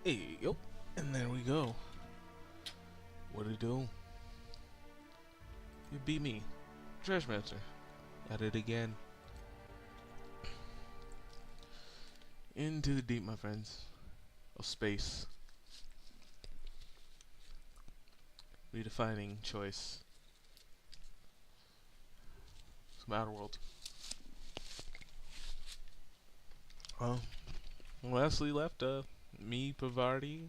Hey, yo. And there we go. What did it do? You beat me. Trash Master. At it again. Into the deep, my friends. Of space. Redefining choice. Some outer world. Lastly left, me, Pavardi,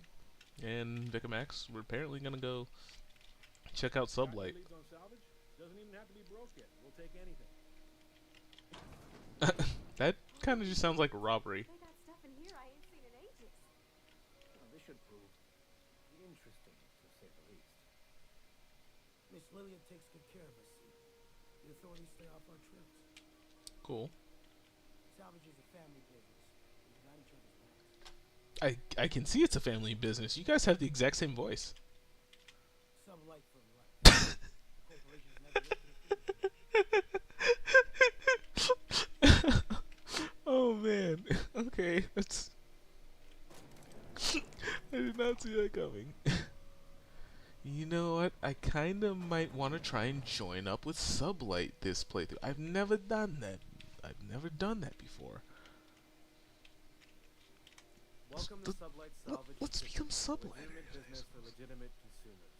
and Vicamax. We're apparently gonna go check out Sublight. Doesn't even have to be broke yet. We'll take anything. That kind of just sounds like a robbery. They got stuff in here I ain't seen in ages. Well, this should prove interesting, to say the least. Miss Lillian takes good care of us, see? The authorities stay off our trips. Cool. Salvage is a family business. We got each other's backs. I can see it's a family business. You guys have the exact same voice. Sublight for life. Corporations never lifted a finger. Oh man. Okay, that's. I did not see that coming. You know what? I kinda might want to try and join up with Sublight this playthrough. I've never done that. I've never done that before. Welcome to Sublight Salvage. Let's become Legitimate Sublighters. business for legitimate consumers.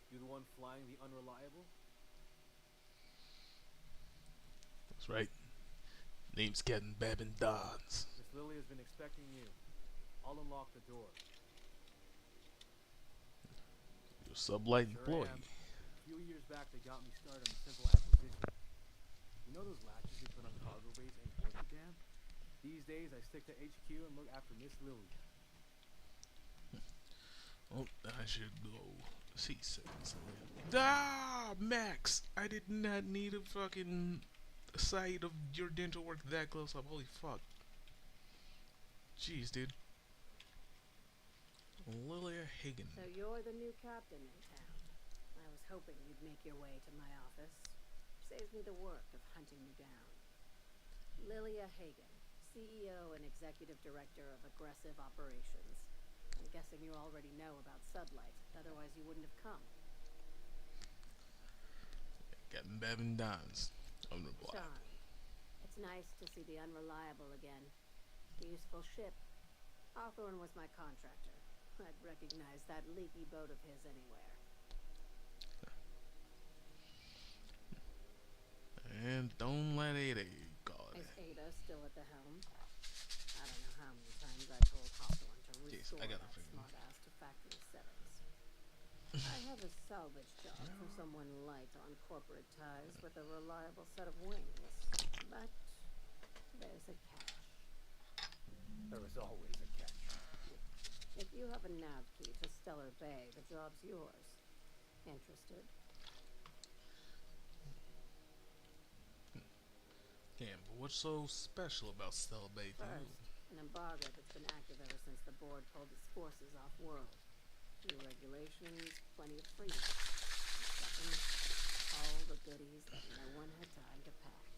You the one flying the unreliable? That's right. Name's Captain Babin Dons. Miss Lily has been expecting you. I'll unlock the door. You're a Sublight Sure employee. am. A few years back, they got me started on simple acquisition. You know those latches we put on cargo bays ain't worth a damn? These days, I stick to HQ and look after Miss Lily. Oh, I should go see things. Ah, Max! I did not need a fucking sight of your dental work that close up. Holy fuck. Jeez, dude. Lilia Hagen. So you're the new captain in town. I was hoping you'd make your way to my office. Saves me the work of hunting you down. Lilia Hagen, CEO and Executive Director of Aggressive Operations. I'm guessing you already know about Sublight, otherwise you wouldn't have come. Captain Babin Dons. Unreplied. Charmed. It's nice to see the Unreliable again. Useful ship. Hawthorne was my contractor. I'd recognize that leaky boat of his anywhere. And don't let Ada call it. Is Ada still at the helm? I don't know how many times I told Hawthorne to restore I gotta that figure. smartass to factory settings. I have a salvage job for someone light on corporate ties with a reliable set of wings. But there's a catch. There is always a catch. If you have a nav key to Stellar Bay, the job's yours. Interested? Damn, but what's so special about Stella Bay for you? First, an embargo that's been active ever since the board pulled its forces off-world. Few regulations, plenty of freedom. Second, all the goodies that no one had time to pack.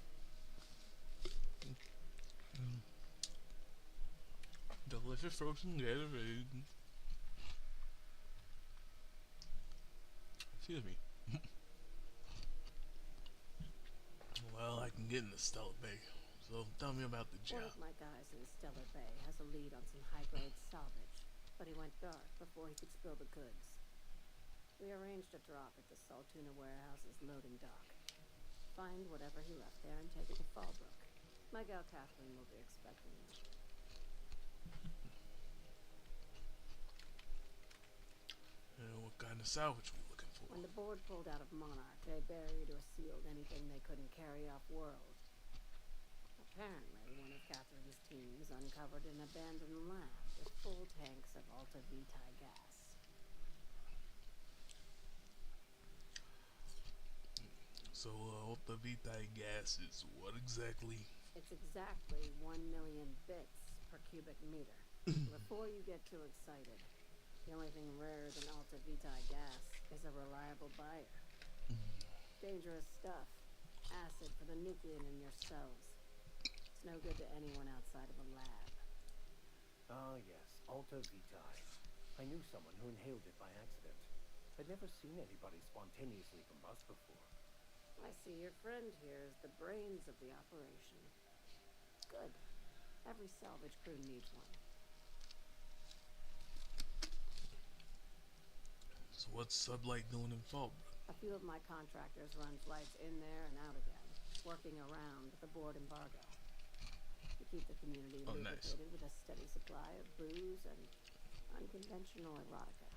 Delicious frozen Gatorade. Excuse me. Well, I can get into Stella Bay, so tell me about the One job. of my guys in Stellar Bay has a lead on some high-grade salvage, but he went dark before he could spill the goods. We arranged a drop at the Saltuna warehouse's loading dock. Find whatever he left there and take it to Fallbrook. My gal Catherine will be expecting you. What kind of salvage we looking for? When the board pulled out of Monarch, they buried or sealed anything they couldn't carry off-world. Apparently, one of Catherine's teams uncovered an abandoned lab with full tanks of Alta Vitae gas. So, Alta Vitae gas is what exactly? It's exactly 1 million bits per cubic meter. Before you get too excited, the only thing rarer than Alta Vitae gas is a reliable buyer. Dangerous stuff. Acid for the nucleon in your cells. It's no good to anyone outside of a lab. Ah, yes. Alta Vitae. I knew someone who inhaled it by accident. I'd never seen anybody spontaneously combust before. I see your friend here is the brains of the operation. Good. Every salvage crew needs one. So what's Sublight doing in Fallbrook? A few of my contractors run flights in there and out again, working around the board embargo. To keep the community Oh, nice. lubricated with a steady supply of booze and unconventional erotica.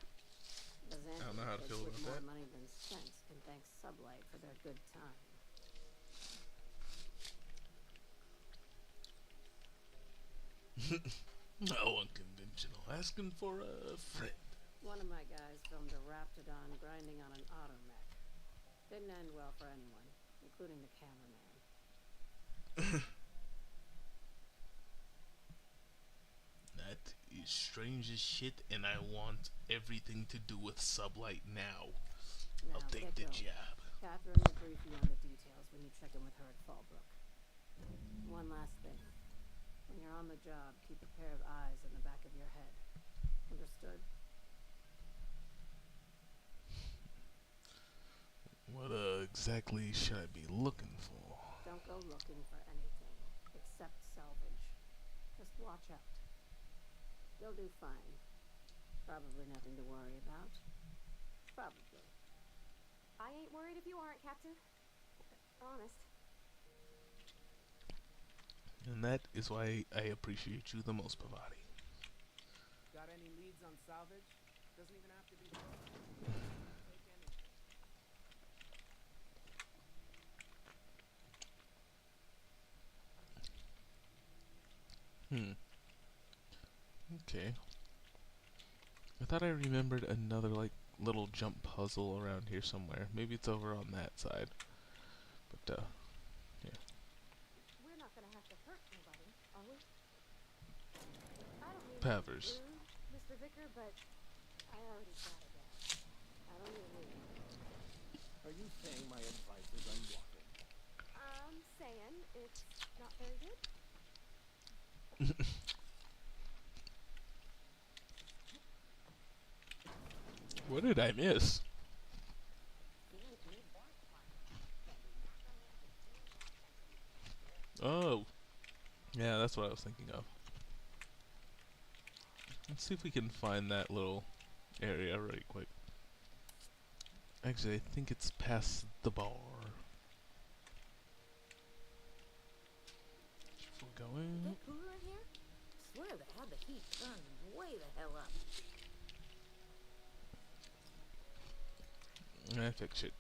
The I don't know how to feel with about more that. money than sense can thank Sublight for their good time. No unconventional. Asking for a friend. One of my guys filmed a Raptidon grinding on an automech. Didn't end well for anyone, including the cameraman. That is strange as shit, and I want everything to do with Sublight now. Now, I'll take get the going. job. Catherine will brief you on the details when you check in with her at Fallbrook. One last thing. When you're on the job, keep a pair of eyes in the back of your head. Understood? What exactly should I be looking for? Don't go looking for anything, except salvage. Just watch out. You'll do fine. Probably nothing to worry about. Probably. I ain't worried if you aren't, Captain. Honest. And that is why I appreciate you the most, Pavati. Got any leads on salvage? Doesn't even have to be close. Take anything. Okay. I thought I remembered another, like, little jump puzzle around here somewhere. Maybe it's over on that side. But, yeah. We're not gonna have to hurt nobody, are we? I don't mean Pavers. to be rude, Mr. Vicker, but I already got a gas. I don't need a lead. Are you saying my advice is unwanted? I'm saying it's not very good. What did I miss? Oh. Yeah, that's what I was thinking of. Let's see if we can find that little area right quick. Actually, I think it's past the bar. If we're going... Get cooler in here? Swear they had the heat turned way the hell up. I fix it.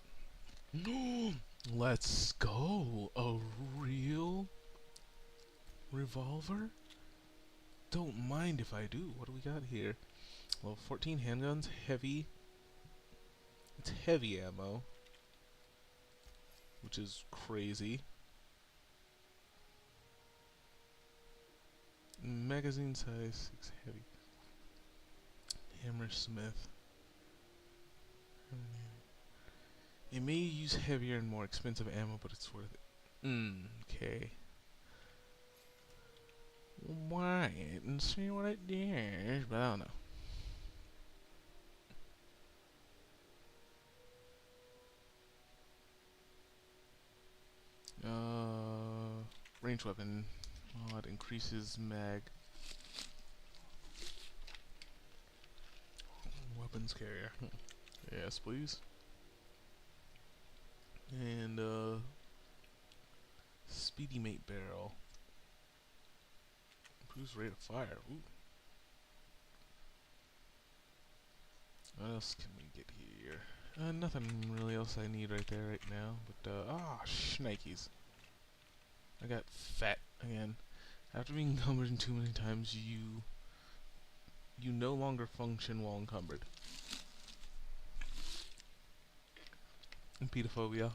Let's go! A real revolver? Don't mind if I do. What do we got here? Well, 14 handguns, heavy. It's heavy ammo, which is crazy. Magazine size 6 heavy. Hammersmith. It may use heavier and more expensive ammo, but it's worth it. Okay. Why? And see what it does, but I don't know. Range weapon. Oh, it increases mag. Weapons carrier. Yes, please. And, Speedy Mate barrel. Improves rate of fire. Ooh. What else can we get here? Nothing really else I need right there right now. But, shnikes. I got fat again. After being encumbered too many times, you no longer function while encumbered. Pedophobia.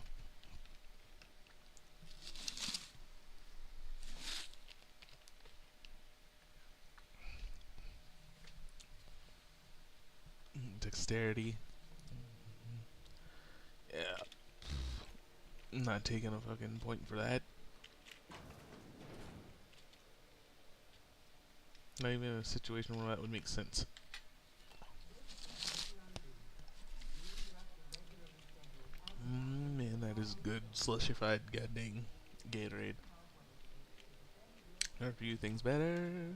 Dexterity. Yeah. I'm not taking a fucking point for that. Not even in a situation where that would make sense. Man, that is good slushified goddamn Gatorade. Are a few things better?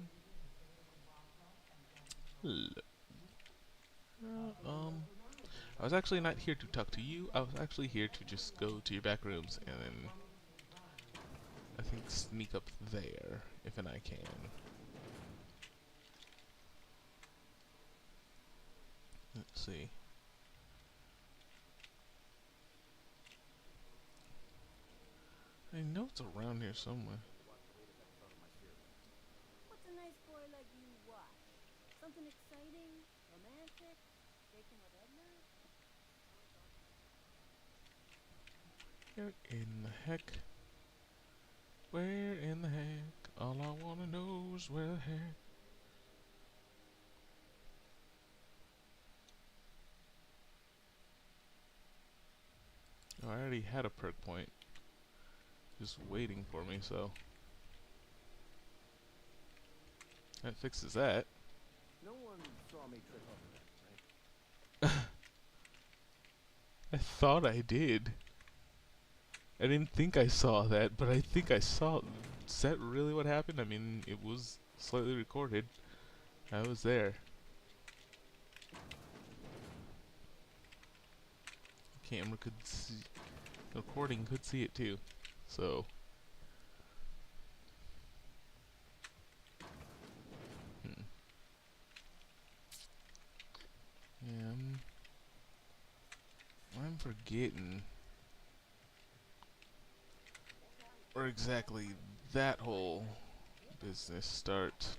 I was actually not here to talk to you. I was actually here to just go to your back rooms and then I think sneak up there if and I can. Let's see. I know it's around here somewhere. What's a nice boy like you watch? Something exciting? Romantic? Dating with Edna? Where in the heck? Where in the heck? All I wanna know is where the heck? Oh, I already had a perk point. Just waiting for me, so. That fixes that. No one saw me trip over that, right? I thought I did. I didn't think I saw that, but I think I saw. Is that really what happened? I mean, it was slightly recorded. I was there. Camera could see. The recording could see it too. So. Yeah, I'm forgetting where exactly that whole business starts.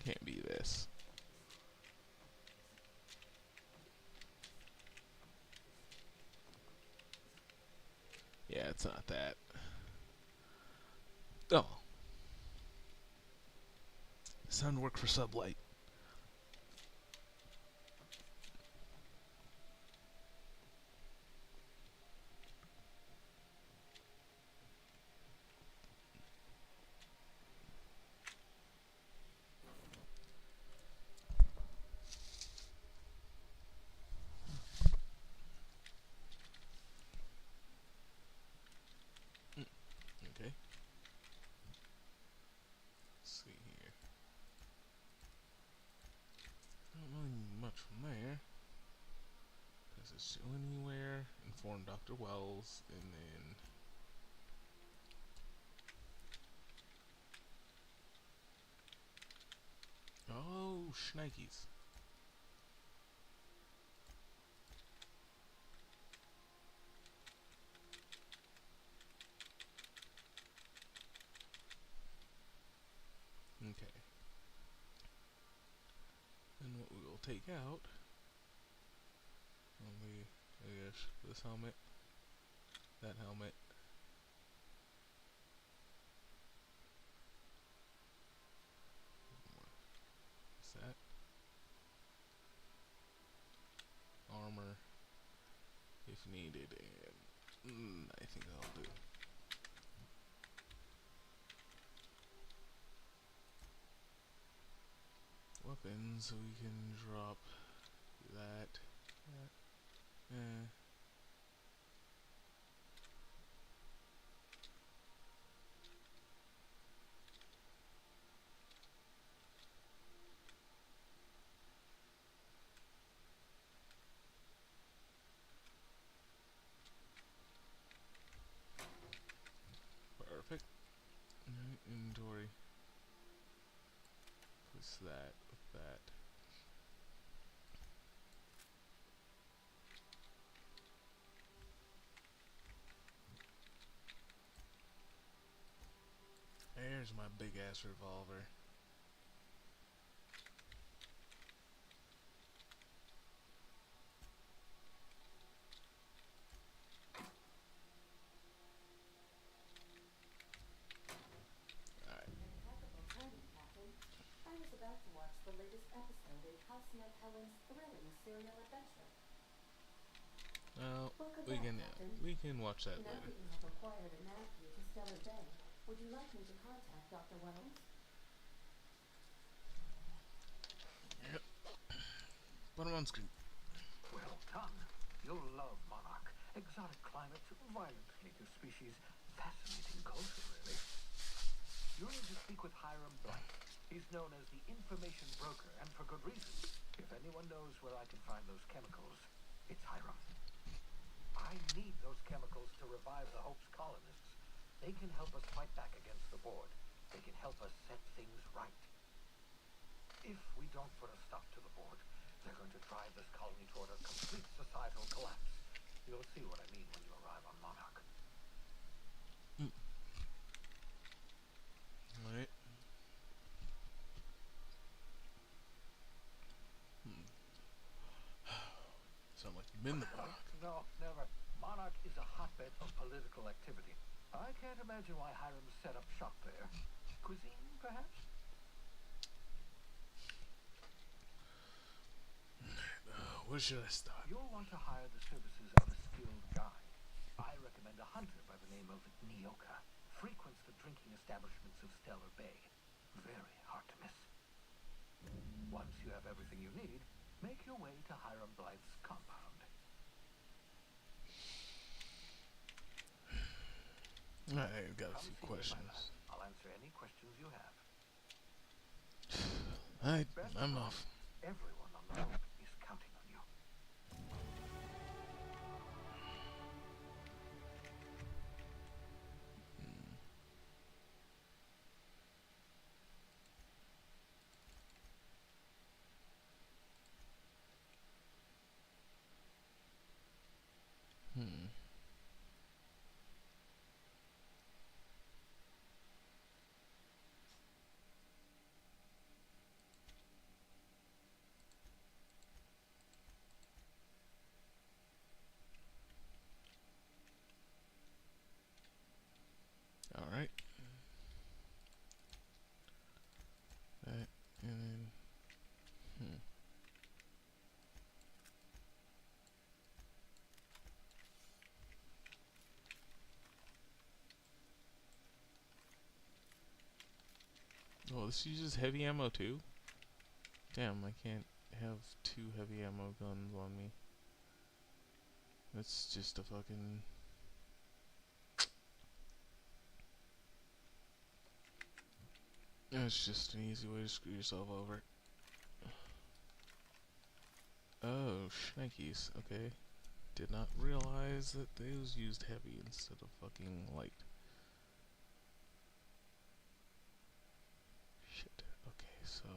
Can't be this. Yeah, it's not that. Oh. Son worked for Sublight. Okay. Let's see here. Not really much from there. Does it show anywhere? Inform Dr. Wells, and then. Oh, shnikes. Okay. And what we will take out will be, I guess, this helmet, that helmet, what's that? Armor, if needed, and I think I'll do. Weapons, so we can drop that. Perfect. Alright, inventory. Place that with that. There's my big ass revolver. Alright. Impeccable timing, Captain. I was about to watch the latest episode in Housemate Helen's thrilling serial adventure. Well, What could We that, can Captain. we can watch that You know later. that you have acquired a nav key to Stellar Bay. Would you like me to contact Dr. Wells? Yep. Put 'em on screen. Well done. You'll love Monarch. Exotic climate, violent native species, fascinating culture, really. You need to speak with Hiram Blythe. He's known as the information broker, and for good reason. If anyone knows where I can find those chemicals, it's Hiram. I need those chemicals to revive the Hope's colonists. They can help us fight back against the Board. They can help us set things right. If we don't put a stop to the Board, they're going to drive this colony toward a complete societal collapse. You'll see what I mean when you arrive on Monarch. Alright. Sound like you've been the Monarch. No, never. Monarch is a hotbed of political activity. I can't imagine why Hiram set up shop there. Cuisine, perhaps? Where should I start? You'll want to hire the services of a skilled guide. I recommend a hunter by the name of Nyoka. Frequents the drinking establishments of Stellar Bay. Very hard to miss. Once you have everything you need, make your way to Hiram Blythe's compound. I've got a Come few see me, my questions. lad. I'll answer any questions you have. Alright, Best I'm of luck. off. Everyone on the Hope is counting on you. Hmm. Alright. That, and then... Hmm. Oh, this uses heavy ammo too? Damn, I can't have 2 heavy ammo guns on me. That's just a fucking... That's just an easy way to screw yourself over. Oh, shnikes. Okay. Did not realize that those used heavy instead of fucking light. Shit. Okay, so...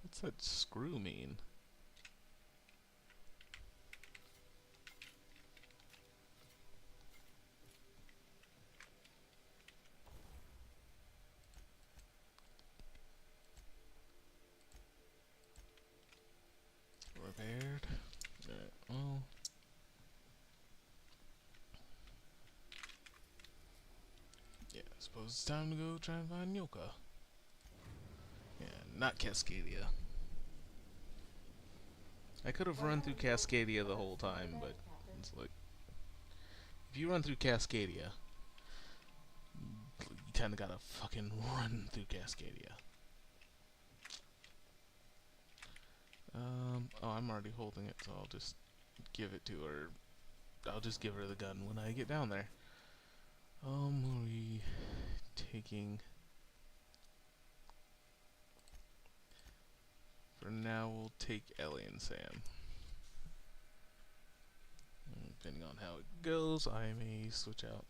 What's that screw mean? Repaired. Alright, well... Yeah, I suppose it's time to go try and find Yoka. Yeah, not Cascadia. I could have run through Cascadia the whole time, but it's like... If you run through Cascadia, you kinda gotta fucking run through Cascadia. Oh, I'm already holding it, so I'll just give it to her. I'll just give her the gun when I get down there. What are we taking? For now, we'll take Ellie and Sam. Depending on how it goes, I may switch out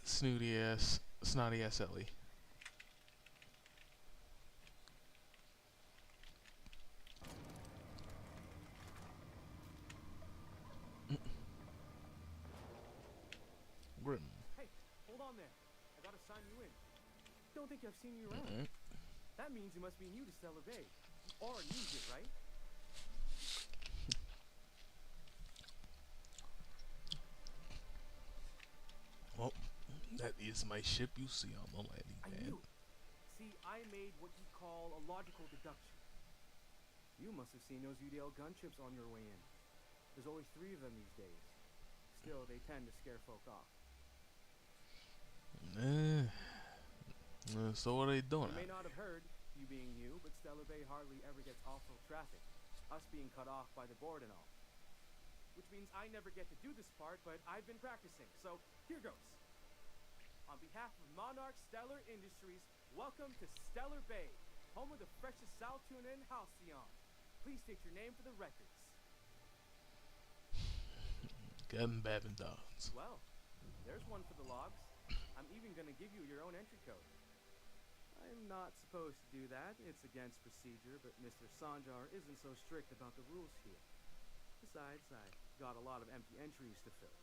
snooty ass, snotty ass Ellie. rim. Hey, hold on there. I gotta sign you in. Don't think I've seen you around. Alright. That means you must be new to Stellar Bay. You are new here, right? Well, that is my ship you see on the landing I pad. knew it. See, I made what you call a logical deduction. You must have seen those UDL gunships on your way in. There's only 3 of them these days. Still, they tend to scare folk off. So what are they doing? You may not have heard, you being new, but Stellar Bay hardly ever gets off-road traffic. Us being cut off by the board and all. Which means I never get to do this part, but I've been practicing, so here goes. On behalf of Monarch Stellar Industries, welcome to Stellar Bay, home of the freshest sal tuna in Halcyon. Please state your name for the records. Gun Babin Dons. Well, there's one for the logs. I'm even gonna give you your own entry code. I'm not supposed to do that. It's against procedure, but Mr. Sanjar isn't so strict about the rules here. Besides, I got a lot of empty entries to fill.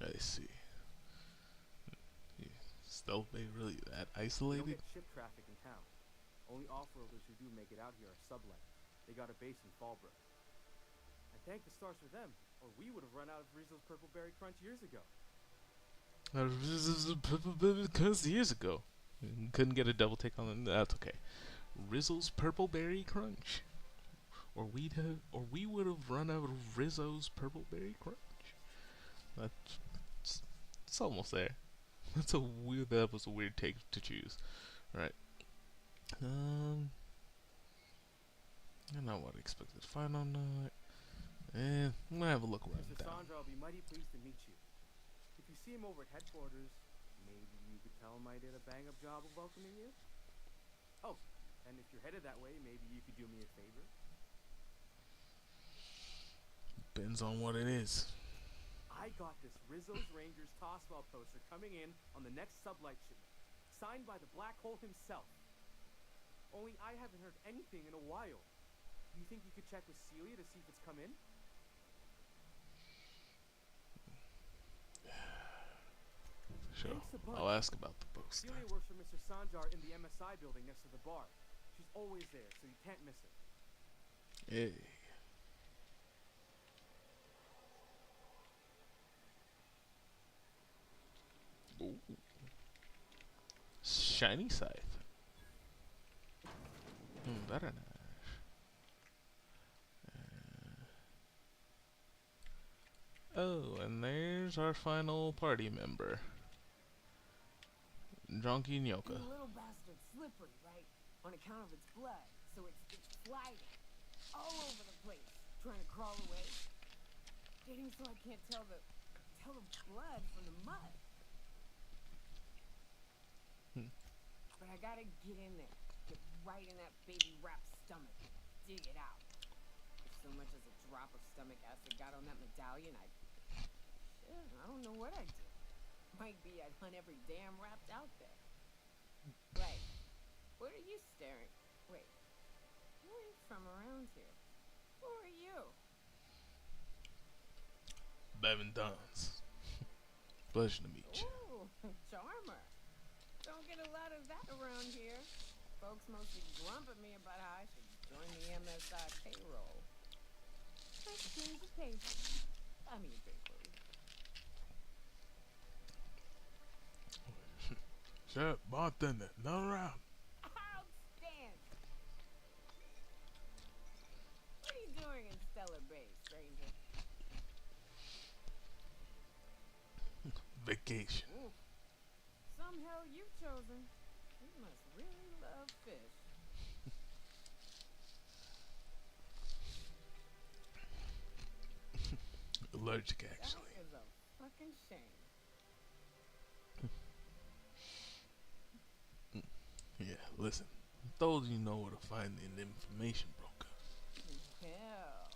I see. Stealth Bay really that We don't isolated? get ship traffic in town. Only off-roaders who do make it out here are Sublighters. They got a base in Fallbrook. I thank the stars for them, or we would have run out of Rizzo's Purple Berry Crunch years ago. Because years ago. Couldn't get a double take on it. That's okay. Rizzo's Purple Berry Crunch. Or we would have run out of Rizzo's Purple Berry Crunch. It's almost there. That was a weird take to choose. Right. I don't know what I expected to find on that. I'm gonna have a look around Mr. town. Sandra, I'll be mighty pleased to meet you. If you see him over at headquarters, maybe you could tell him I did a bang-up job of welcoming you? Oh, and if you're headed that way, maybe you could do me a favor? Depends on what it is. I got this Rizzo's Rangers Tosswell poster coming in on the next Sublight shipment, signed by the Black Hole himself. Only I haven't heard anything in a while. Do you think you could check with Celia to see if it's come in? Sure. Thanks a bunch. I'll ask about the poster. Celia works for Mr. Sanjar in the MSI building next to the bar. She's always there, so you can't miss her. Hey. Ooh. Shiny scythe. Very nice. Oh, and there's our final party member. Jonky Nyoka. The little bastard's slippery, right? On account of its blood. So it's sliding all over the place, trying to crawl away. Getting so I can't tell the blood from the mud. But I gotta get in there. Get right in that baby rap's stomach. Dig it out. If so much as a drop of stomach acid got on that medallion, I don't know what I'd do. Might be I'd hunt every damn rapt out there. Right. What are you staring? Wait. You ain't from around here. Who are you? Bevin Dons. Pleasure to meet you. Ooh, charmer. Don't get a lot of that around here. Folks mostly grump at me about how I should join the MSI payroll. Nice change of pace. I mean, drink, please. Sure, bartender, another round. Outstanding. What are you doing in Stellar Bay, stranger? Vacation. Ooh. Some hell you've chosen. You must really love fish. Allergic, actually. That is a fucking shame. Yeah, listen. I told you know where to find the information broker. Well.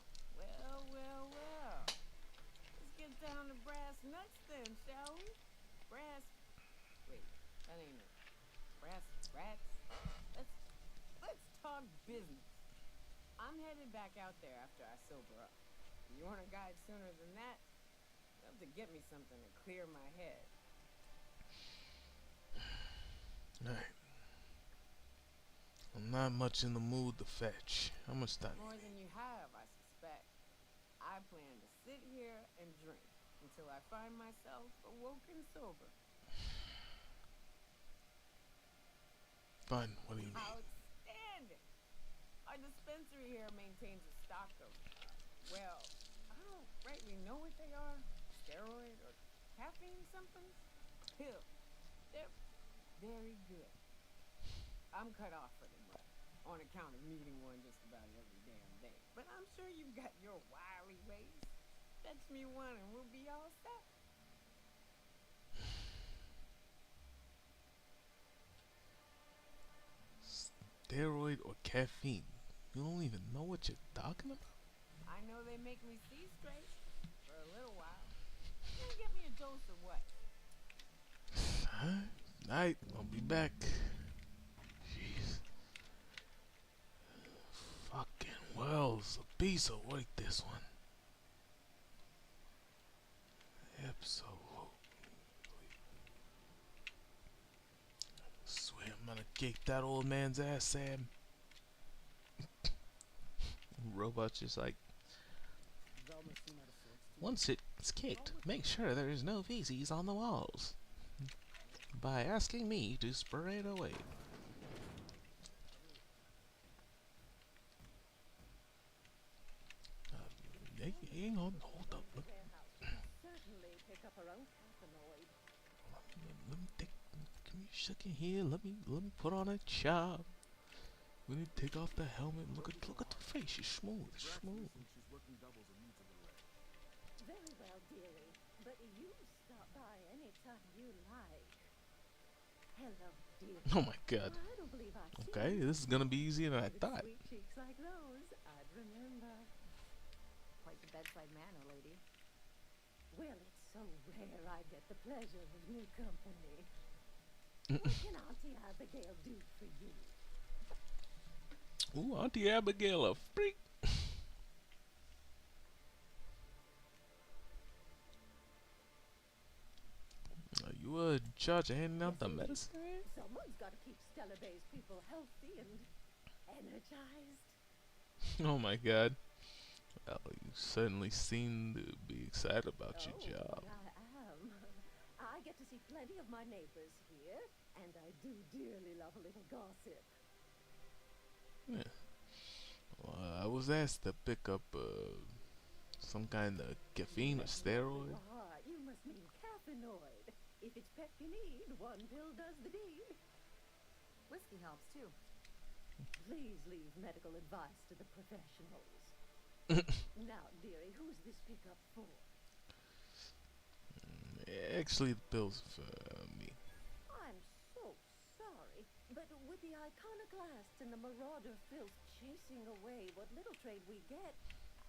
Let's get down to brass nuts then, shall we? Wait, that ain't it. Brass rats? Let's talk business. I'm headed back out there after I sober up. If you want a guide sooner than that, the to get me something to clear my head. Alright. I'm not much in the mood to fetch. How much time? More than you have, I suspect. I plan to sit here and drink until I find myself awoken sober. Fun. What do you mean? Outstanding! Our dispensary here maintains a stock of, well, I don't rightly know what they are. Steroid or caffeine somethings? Pills. They're very good. I'm cut off for the month on account of needing one just about every damn day. But I'm sure you've got your wily ways. Fetch me one and we'll be all set. Steroid or caffeine? You don't even know what you're talking about? I know they make me see straight for a little while. You gonna get me a dose or what? Alright, I'll be back. Jeez. Fucking wells, a piece of work this one. Absolutely. Swear I'm gonna kick that old man's ass, Sam. Robot's just like, once it's kicked, make sure there is no feces on the walls by asking me to spray it away. Hang on, hold up. Certainly pick up her own caffeinoid. Let me take. Come here, second here. Let me put on a chop. Let me take off the helmet. Look at the face. She's smooth. Smooth. Very well, dearie. But you stop by any time you like. Hello, dear. Oh my God. I don't believe I've seen Okay, you. this is gonna be easier than I With thought. sweet cheeks like those, I'd remember. Quite the bedside manner, lady. Well, it's so rare I get the pleasure of new company. What can Auntie Abigail do for you? Ooh, Auntie Abigail, a freak. Are you in charge of handing out the medicine? Someone's got to keep Stella Bay's people healthy and energized. Oh my God. Well, you certainly seem to be excited about your job. I am. I get to see plenty of my neighbors here, and I do dearly love a little gossip. Yeah. Well, I was asked to pick up some kind of caffeine or steroid. You must mean caffeinoid. If it's pep you need, one pill does the deed. Whiskey helps too. Please leave medical advice to the professionals. Now, dearie, who's this pickup for? Actually, the bill's for me. I'm so sorry, but with the iconoclasts and the marauder filth chasing away what little trade we get,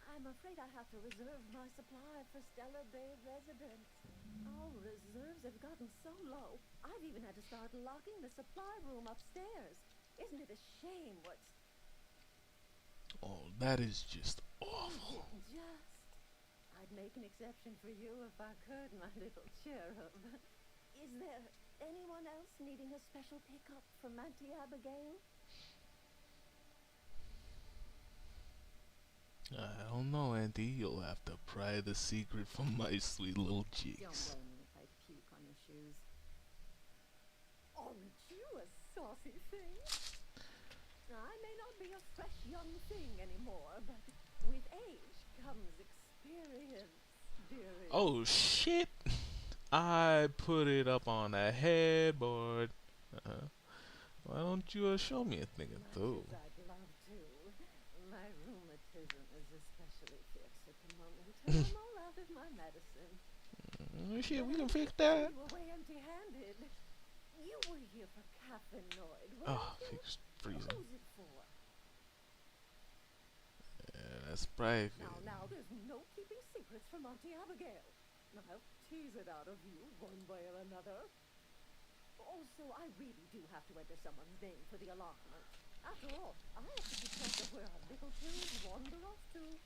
I'm afraid I have to reserve my supply for Stella Bay residents. Our reserves have gotten so low, I've even had to start locking the supply room upstairs. Isn't it a shame what's... Oh, that is just awful. Just... I'd make an exception for you if I could, my little cherub. Is there anyone else needing a special pickup from Auntie Abigail? I don't know, Auntie. You'll have to pry the secret from my sweet little Don't cheeks. blame me if I puke on your shoes. Aren't you a saucy thing? I may not be a fresh young thing anymore, but with age comes experience, dearie. Oh shit! I put it up on a headboard. Why don't you show me a thing or two? Much as I'd love to. My rheumatism is especially fierce at the moment, and I'm all out of my medicine. Shit, we can fix that. You away empty-handed. You were here for caffeinoid, weren't Oh, you? fix freezing. Who's it for? Yeah, that's private. Now, there's no keeping secrets from Auntie Abigail. I'll tease it out of you one way or another. Also, I really do have to enter someone's name for the allotment. After all, I have to keep track of where our little pills wander off to.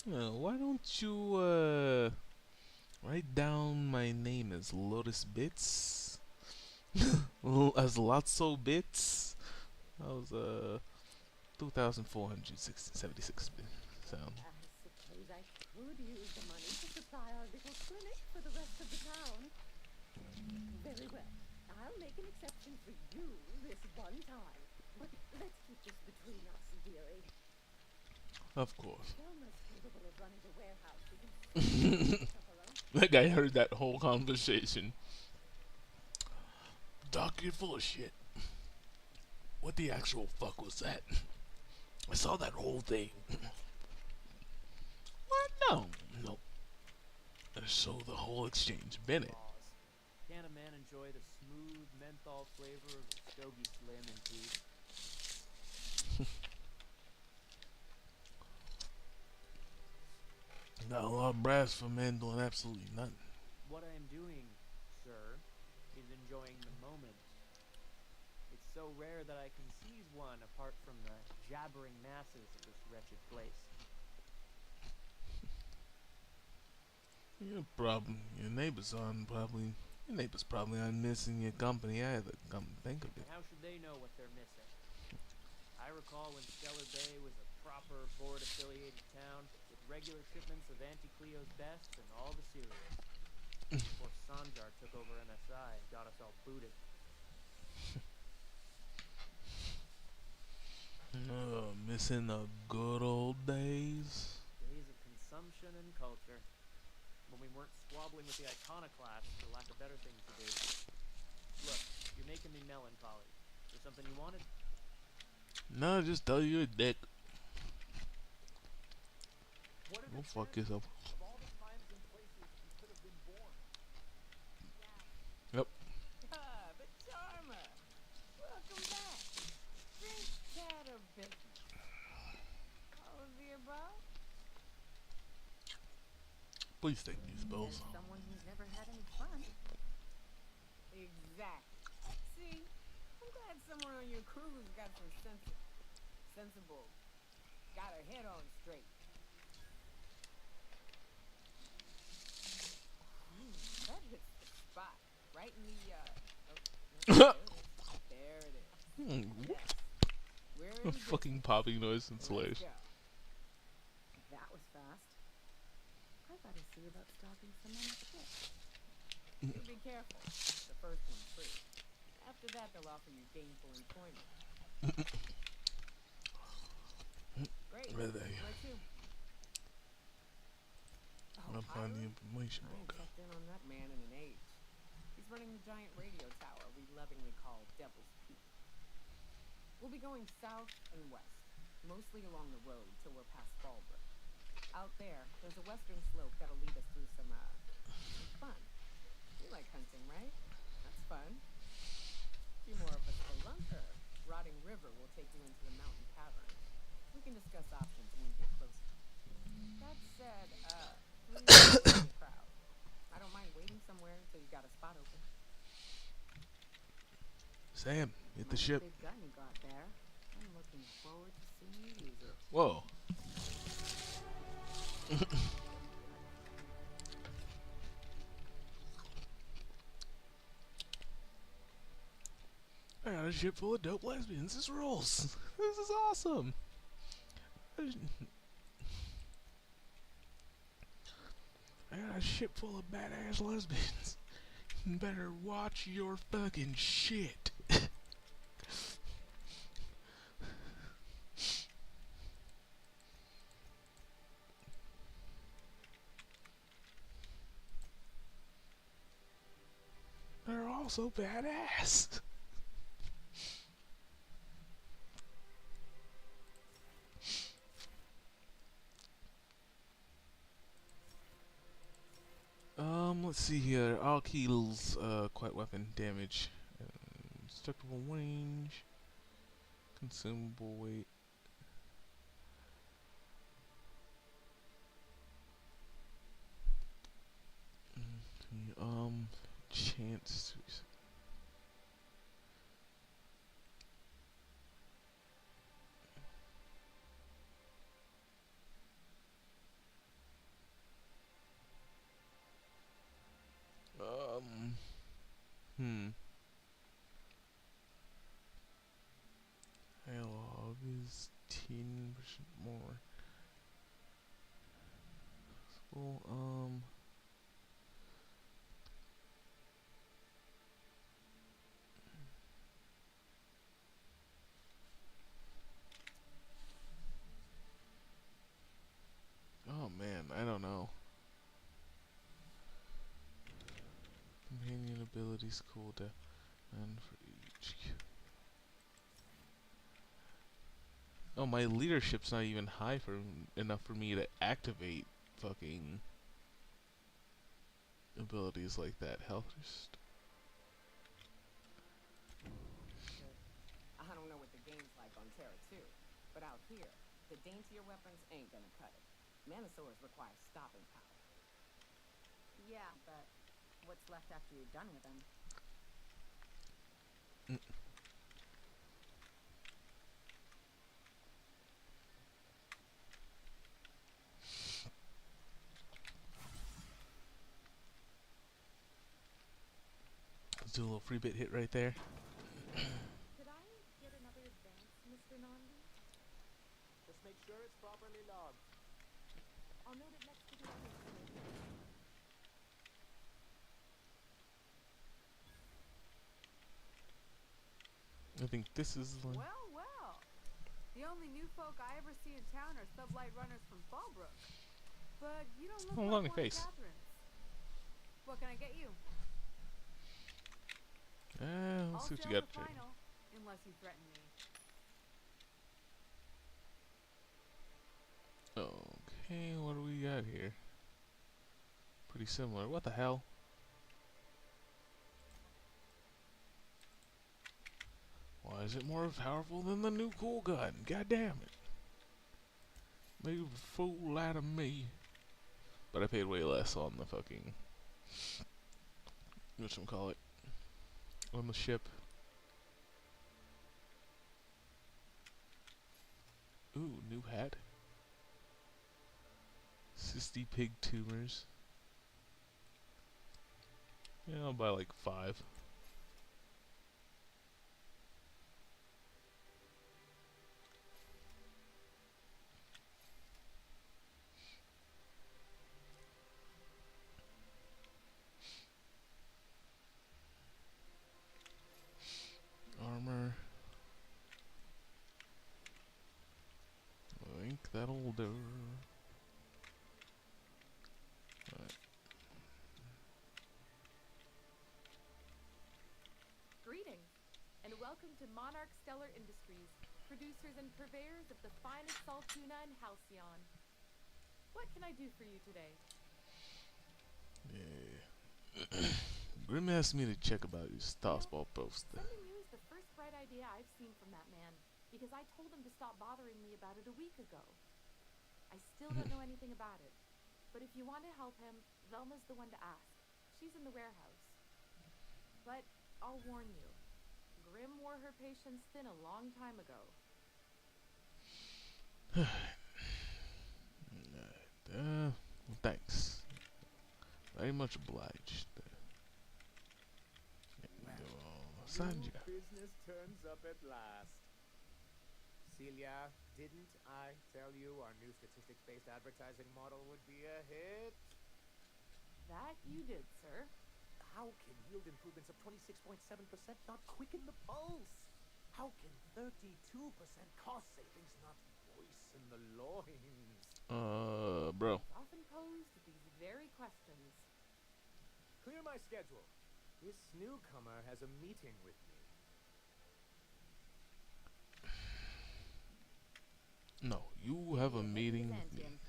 Why don't you write down my name as Lotus Bits? As Lotso Bits? That was 2,476 sound. I suppose I could use the money to supply our little clinic for the rest of the town. Very well. I'll make an exception for you this one time. But let's keep this between us, dearie. Of course. You're most capable of running the warehouse. You can stuff her own. That guy heard that whole conversation. Doc, you're full of shit. What the actual fuck was that? I saw that whole thing. What? No. Nope. I saw the whole exchange. Bennett. Can a man enjoy the smooth menthol flavor of a Stogie Slim in peace? Got a lot of brass for men doing absolutely nothing. What I am doing, sir, is enjoying the moment. It's so rare that I can seize one apart from the jabbering masses of this wretched place. Your problem. Your neighbors aren't probably. Your neighbors probably aren't missing your company either. Come to think of it. And how should they know what they're missing? I recall when Stellar Bay was a proper board-affiliated town with regular shipments of Auntie Cleo's best and all the cereals. Before Sanjar took over MSI and got us all booted. Missing the good old days. Days of consumption and culture. When we weren't squabbling with the iconoclasts for lack of better things to do. Look, you're making me melancholy. Is there something you wanted? No, just tell you a dick. What if Go it fuck says, yourself. of all the times and places you could have been born? Yep. Ah, but Charmer, welcome back. Drink, chat, or business? All of the above? Please take these bills. As someone who's never had any fun. Exactly. See, I'm glad someone on your crew who's got some sensible, got her head on straight. That hits the spot, right in the, oh, there it is. Yes. We're in Fucking popping noise and business. slash. Let's go. That was fast. I gotta see about stopping some on the ship. You be careful. The first one's free. After that, they'll offer you gainful employment. Great. Where are they? Where to? I'm gonna find the information I ain't book. checked in on that man in an age. He's running the giant radio tower we lovingly call Devil's Peak. We'll be going south and west, mostly along the road till we're past Fallbrook. Out there, there's a western slope that'll lead us through some fun. You like hunting, right? That's fun. A few more of us will lunker. Rotting River will take you into the mountain cavern. We can discuss options when we get closer. That said, please don't join the crowd. I don't mind waiting somewhere until you got a spot open. Sam, hit the Nice ship. big gun you got there. I'm looking forward to seeing you use it. Whoa. I got a ship full of dope lesbians. This rules. This is awesome. I got a ship full of badass lesbians. You better watch your fucking shit. They're also badass. Let's see here. All kills, quite weapon damage. Destructible range. Consumable weight. Chance. 15% more. So, oh man, I don't know. Companion abilities cooldown for each. Oh, my leadership's not even high for enough for me to activate fucking abilities like that. Health rest. I don't know what the game's like on Terra 2, but out here, the daintier weapons ain't gonna cut it. Manosaurs require stopping power. Yeah, but what's left after you're done with them? Let's do a little free bit hit right there. Could I get another advance, Mr. Nandi? Just make sure it's properly logged. I'll note it next to the other two. I think this is the Well, well. The only new folk I ever see in town are sublight runners from Fallbrook. But you don't look Oh, like lovely one face. of Catherine's. What can I get you? let's All see what you sales got. are final, unless you threaten me. Okay, what do we got here? Pretty similar. What the hell? Why is it more powerful than the new cool gun? God damn it. Made a fool out of me. But I paid way less on the fucking... whatchamacallit? On the ship. Ooh, new hat. Cysty pig tumors. Yeah, I'll buy like 5. Armor. I think that'll do. Alright. Greetings, and welcome to Monarch Stellar Industries, producers and purveyors of the finest salt tuna in Halcyon. What can I do for you today? Yeah. Grim asked me to check about his Tossball post. Sending you is the first bright idea I've seen from that man, because I told him to stop bothering me about it a week ago. I still don't know anything about it, but if you want to help him, Velma's the one to ask. She's in the warehouse. But I'll warn you, Grim wore her patience thin a long time ago. Thanks. Very much obliged. Sanja. Business turns up at last. Celia, didn't I tell you our new statistics-based advertising model would be a hit? That you did, sir. How can yield improvements of 26.7% not quicken the pulse? How can 32% cost savings not moisten the loins? Bro. I've often posed these very questions. Clear my schedule. This newcomer has a meeting with me. No, you have a meeting with me.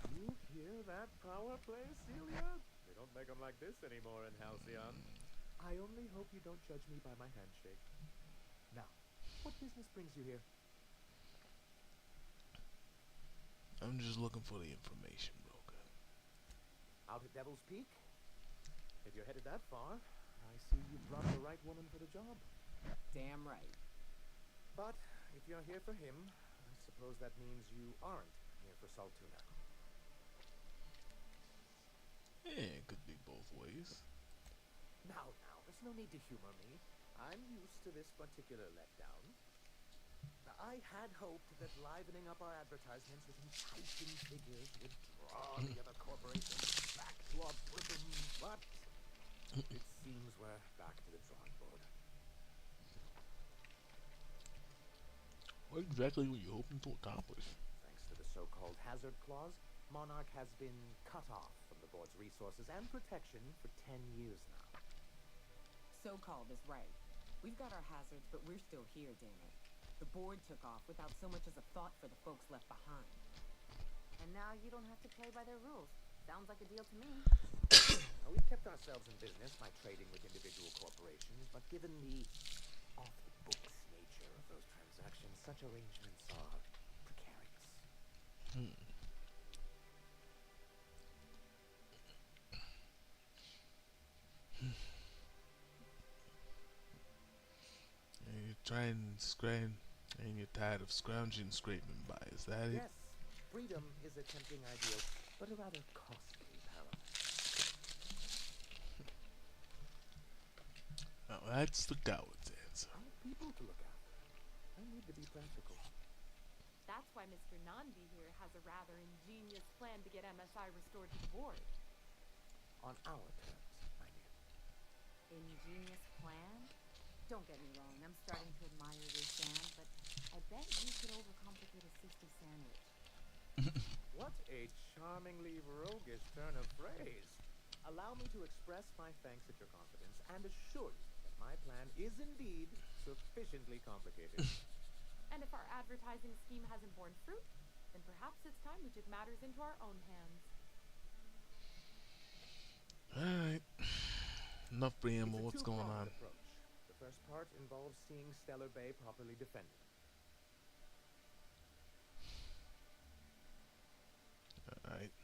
Did you hear that power play, Celia? They don't make them like this anymore in Halcyon. I only hope you don't judge me by my handshake. Now, what business brings you here? I'm just looking for the information, broker. Out at Devil's Peak? If you're headed that far, I see you brought the right woman for the job. Damn right. But if you're here for him, I suppose that means you aren't here for salt tuna. Yeah, it could be both ways. Now, there's no need to humor me. I'm used to this particular letdown. I had hoped that livening up our advertisements with enticing figures would draw the other corporations back to our bosom, but it seems we're back to the drawing board. What exactly were you hoping to accomplish? Thanks to the so-called hazard clause, Monarch has been cut off from the board's resources and protection for 10 years now. So-called is right. We've got our hazards, but we're still here, damn it. The board took off without so much as a thought for the folks left behind. And now you don't have to play by their rules. Sounds like a deal to me. We've kept ourselves in business by trading with individual corporations, but given the off-the-books nature of those transactions, such arrangements are precarious. And you're trying and scratching, and you're tired of scrounging, scraping by. Is that it? Yes, freedom is a tempting ideal, but a rather costly paradise. Now that's the coward's answer. I have people to look after. I need to be practical. That's why Mr. Nandi here has a rather ingenious plan to get MSI restored to the board. On our terms, mind you. Ingenious plan? Don't get me wrong, I'm starting to admire your Sam, but I bet you could overcomplicate a 60 sandwich. What a charmingly roguish turn of phrase. Allow me to express my thanks at your confidence and assure you that my plan is indeed sufficiently complicated. And if our advertising scheme hasn't borne fruit, then perhaps it's time we took matters into our own hands. Alright. Enough preamble, what's going on? Approach. The first part involves seeing Stellar Bay properly defended. Alright.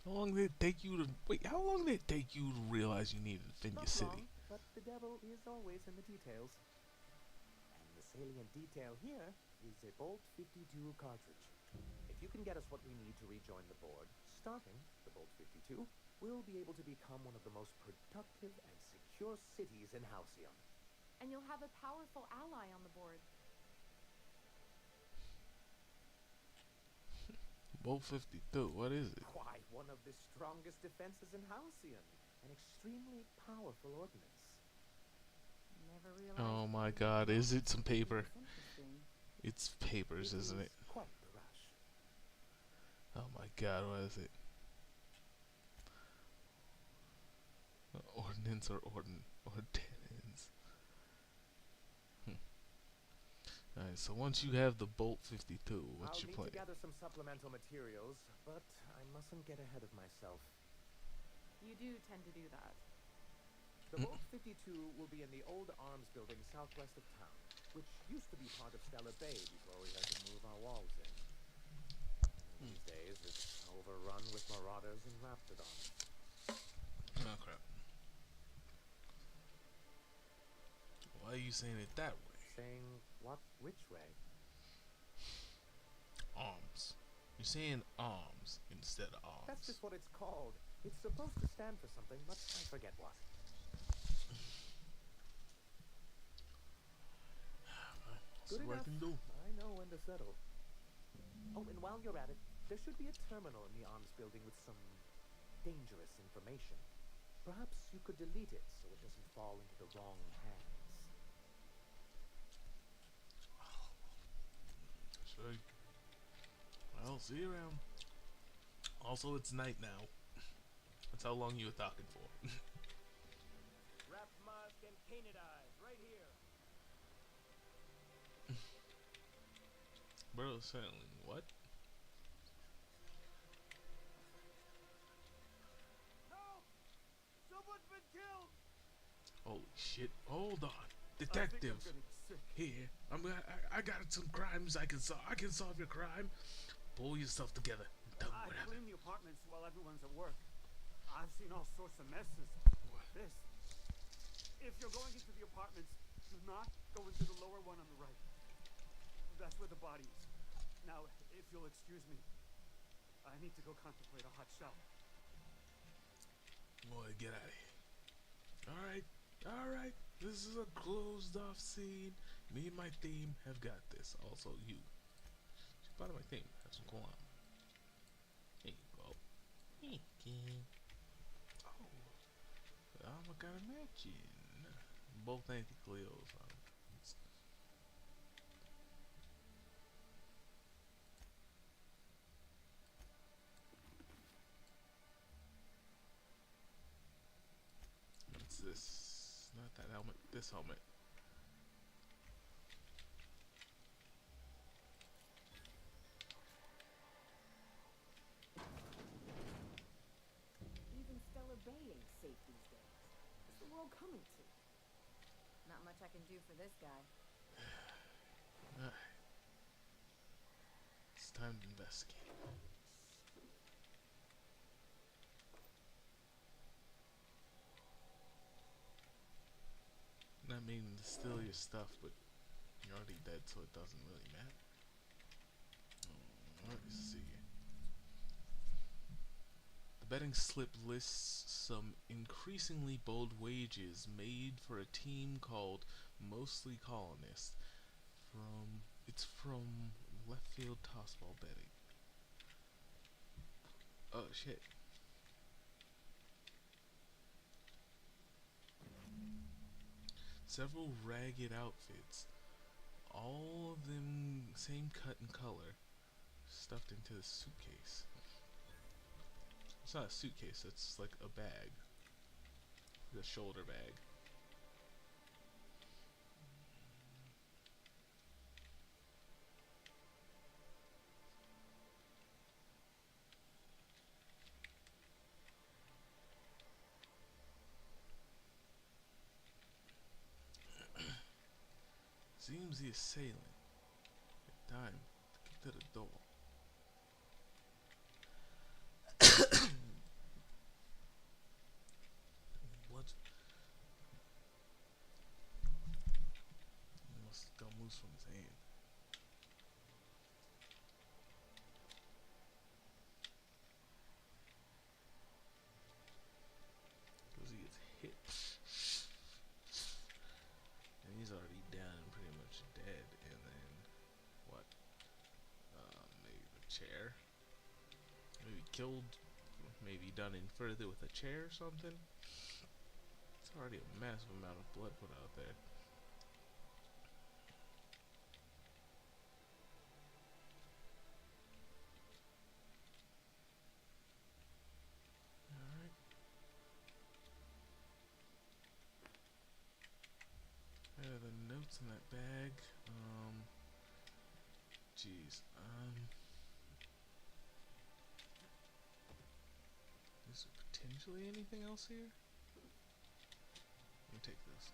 How long did it take you to how long did it take you to realize you needed to defend your city? Long, but the devil is always in the details. And the salient detail here is a Bolt 52 cartridge. If you can get us what we need to rejoin the board, starting the Bolt 52, we'll be able to become one of the most productive and secure cities in Halcyon. And you'll have a powerful ally on the board. Bolt 52, what is it? Why, one of the strongest defenses in Halcyon. An extremely powerful ordnance. Never realized. Oh my god, is it some paper? Interesting. It's papers, isn't it? Quite the rush. Oh my god, what is it? Ordnance or ordnance. Alright, so once you have the Bolt 52, what's your plan? I'll need to gather some supplemental materials, but I mustn't get ahead of myself. You do tend to do that. The Bolt 52 will be in the old arms building southwest of town, which used to be part of Stellar Bay before we had to move our walls in. These days, it's overrun with marauders and raptidons. Oh crap. Why are you saying it that way? Saying what? Which way? Arms. You're saying arms instead of arms. That's just what it's called. It's supposed to stand for something, but I forget what. Good enough. I can do. I know when to settle. Oh, and while you're at it, there should be a terminal in the arms building with some dangerous information. Perhaps you could delete it so it doesn't fall into the wrong hands. Sure. Well, see you around. Also, it's night now. That's how long you were talking for. Wrap mask and painted eyes, right here. Bro, settling what? No! Someone's been killed! Holy shit! Hold on, detective. Here, I got some crimes I can solve. I can solve your crime. Pull yourself together. Tell me I what happened. clean the apartments while everyone's at work. I've seen all sorts of messes. What? This. If you're going into the apartments, do not go into the lower one on the right. That's where the body is. Now, if you'll excuse me, I need to go contemplate a hot shower. Boy, get out of here. Alright, alright. This is a closed off scene. Me and my theme have got this. Also, you. She's part of my theme. That's what's going on. Here you go. Hey, kid. Oh, I got a matching. Both anti-Cleos. What's this? Not that helmet. This helmet. Even Stellar Bay ain't safe these days. What's the world coming to? Not much I can do for this guy. Alright. It's time to investigate. Not meaning to steal your stuff, but you're already dead, so it doesn't really matter. Let me see. The betting slip lists some increasingly bold wages made for a team called Mostly Colonists. It's from Left Field Tossball Betting. Oh shit. Several ragged outfits, all of them same cut and color, stuffed into the suitcase. It's not a suitcase, it's like a bag. Like a shoulder bag. Seems the assailant had time to get to the door. Blood must have come loose from his hand. Because he gets hit. And he's already down and pretty much dead. And then, what? Maybe the chair? Maybe killed, maybe done in further with a chair or something? It's already a massive amount of blood put out there. Alright. The notes in that bag. Jeez. Is there potentially anything else here? Let me take this.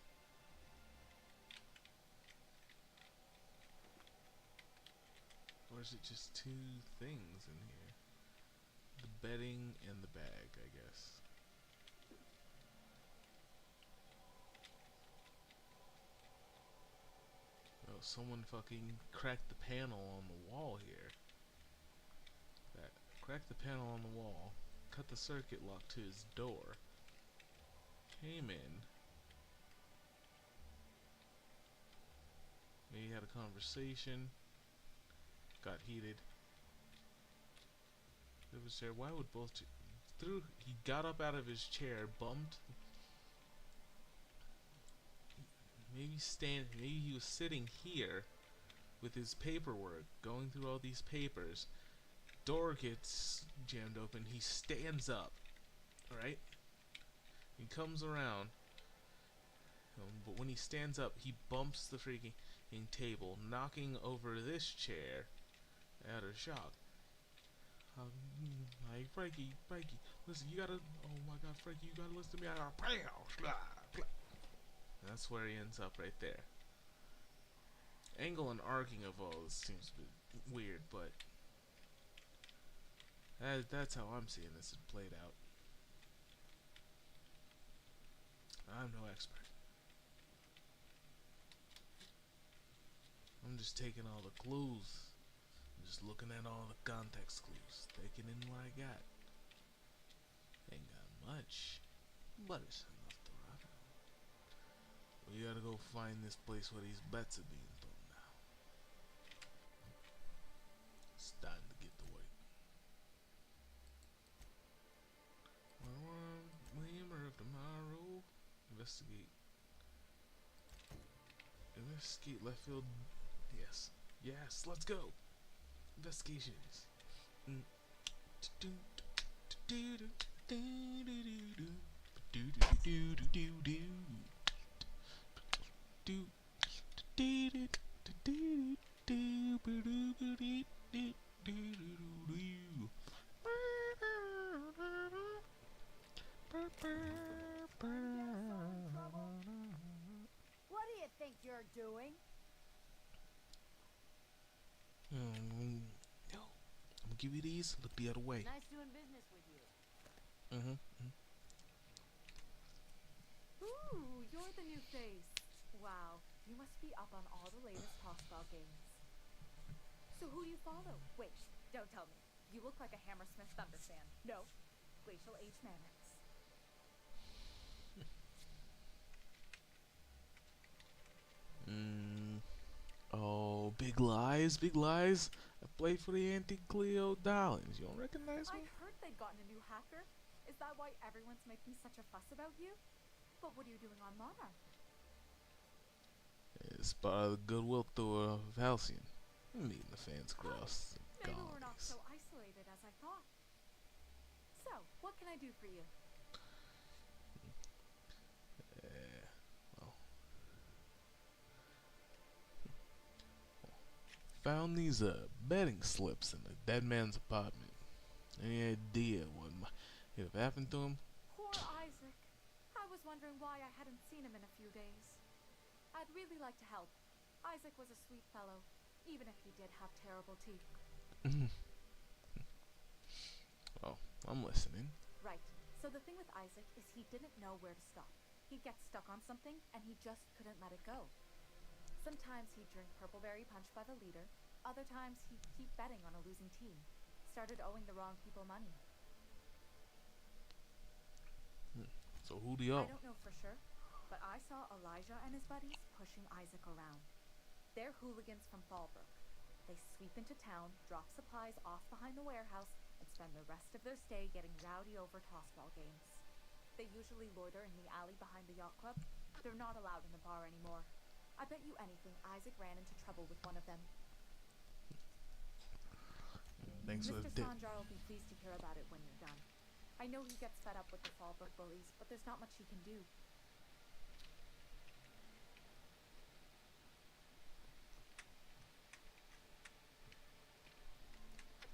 Or is it just two things in here? The bedding and the bag, I guess. Oh, someone fucking cracked the panel on the wall here. Cracked the panel on the wall, cut the circuit lock to his door, came in, maybe had a conversation, got heated. It was there. Why would both he got up out of his chair, bumped. Maybe he was sitting here with his paperwork, going through all these papers. Door gets jammed open. He stands up, right? He comes around, but when he stands up, he bumps the freaking table, knocking over this chair out of shock. Like, Frankie, listen, you gotta, oh my god, Frankie, you gotta listen to me. That's where he ends up right there. Angle and arcing of all this seems a bit weird, but that's how I'm seeing this played out. I'm no expert. I'm just taking all the clues. I'm just looking at all the context clues, taking in what I got. Ain't got much, but it's enough to rock out. go find this place where these bets are being thrown now. It's time to get to work. Gleamer of tomorrow. Investigate. Investigate left field. Yes. Yes, let's go. Investigations. What do you think you're doing? Yo, I'm gonna give you these. Look the other way. Nice doing business with you. Ooh, you're the new face. Wow, you must be up on all the latest tossball games. So who do you follow? Wait, don't tell me. You look like a Hammersmith Thunder fan. No, Glacial H. Mammoths. Oh, big lies, big lies. I play for the anti-Cleo Darlings. You don't recognize I me? heard they'd gotten a new hacker. Is that why everyone's making such a fuss about you? But what are you doing on Monarch? It's part of the goodwill tour of Halcyon. I'm meeting the fans across the Maybe we're not colonies. so isolated as I thought. So, what can I do for you? Well, found these betting slips in the dead man's apartment. Any idea what might have happened to him? Poor Isaac. I was wondering why I hadn't seen him in a few days. I'd really like to help. Isaac was a sweet fellow, even if he did have terrible teeth. Well, I'm listening. Right. So the thing with Isaac is he didn't know where to stop. He'd get stuck on something, and he just couldn't let it go. Sometimes he'd drink Purpleberry Punch by the liter. Other times he'd keep betting on a losing team. Started owing the wrong people money. So who do y'all? I don't know for sure, but I saw Elijah and his buddies pushing Isaac around. They're hooligans from Fallbrook. They sweep into town, drop supplies off behind the warehouse, and spend the rest of their stay getting rowdy over tossball games. They usually loiter in the alley behind the yacht club. They're not allowed in the bar anymore. I bet you anything Isaac ran into trouble with one of them. Thanks for Mr. the tip. Sanjar will be pleased to hear about it when you're done. I know he gets fed up with the Fallbrook bullies, but there's not much he can do.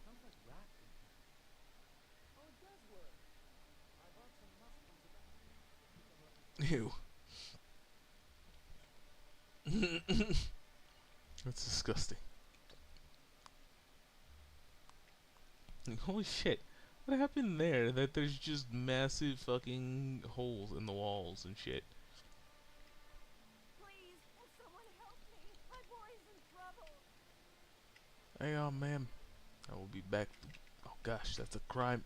Smells like rat poop. Oh, it does work. I bought some musk onto that. Ew. That's disgusting. Like, holy shit. What happened there? That there's just massive fucking holes in the walls and shit. Please, will someone help me? My boy's in trouble. Hey, oh man. I will be back. Oh gosh, that's a crime.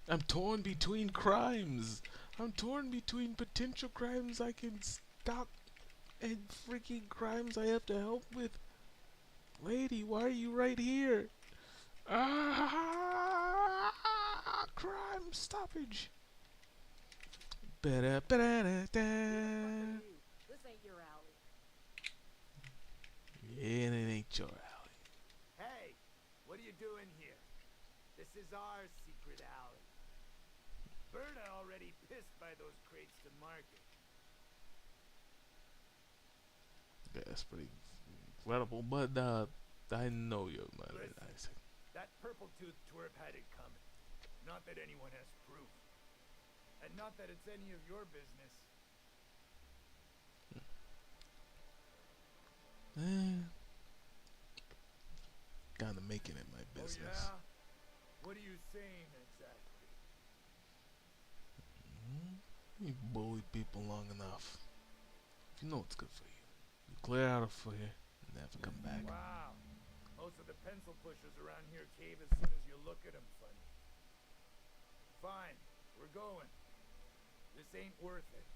I'm torn between crimes. I'm torn between potential crimes I can stop and freaking crimes I have to help with. Lady, why are you right here? Ah, crime stoppage. Ba-da, ba-da-da-da. This ain't your alley. Yeah, it ain't your alley. Hey, what are you doing here? This is our secret alley. Berta already pissed by those crates to market. Yeah, that's pretty incredible, but I know you're my Listen. Isaac. That purple-toothed twerp had it coming. Not that anyone has proof. And not that it's any of your business. Kinda making it my business. Oh, yeah? What are you saying exactly? You bullied people long enough. If you know what's good for you, you clear out of here and never come back. Wow. Most of the pencil pushers around here cave as soon as you look at them funny. Fine, we're going. This ain't worth it.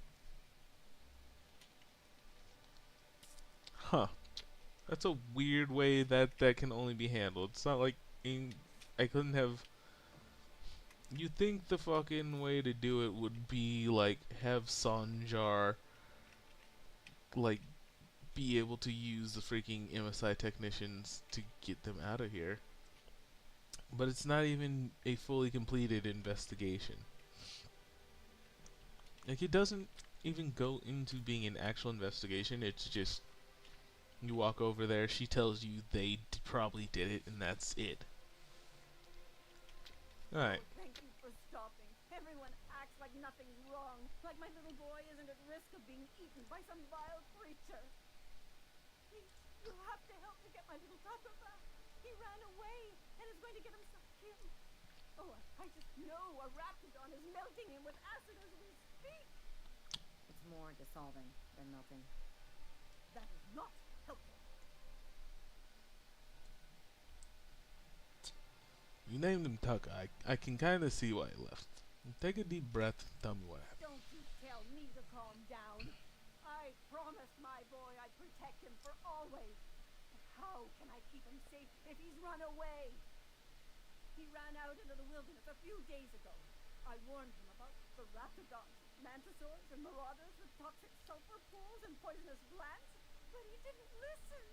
Huh. That's a weird way that can only be handled. It's not like I couldn't have. You think the fucking way to do it would be like have Sanjar like be able to use the freaking MSI technicians to get them out of here. But it's not even a fully completed investigation. Like, it doesn't even go into being an actual investigation. It's just you walk over there, she tells you they probably did it, and that's it. Alright. Oh, thank you for stopping. Everyone acts like nothing's wrong, like my little boy isn't at risk of being eaten by some vile creature. Please, you have to help me get my little Tucker back. He ran away and is going to get himself killed. Oh, I just know a raptidon is melting him with acid as we speak. It's more dissolving than melting. That is not helpful. You named him Tucker. I can kind of see why he left. Take a deep breath. Tell me what happened. Don't you tell me to calm down. I promised my boy I'd protect him for always. But how can I keep him safe if he's run away? He ran out into the wilderness a few days ago. I warned him about the raptidons, mantisaurs, and marauders with toxic sulfur pools and poisonous plants, but he didn't listen.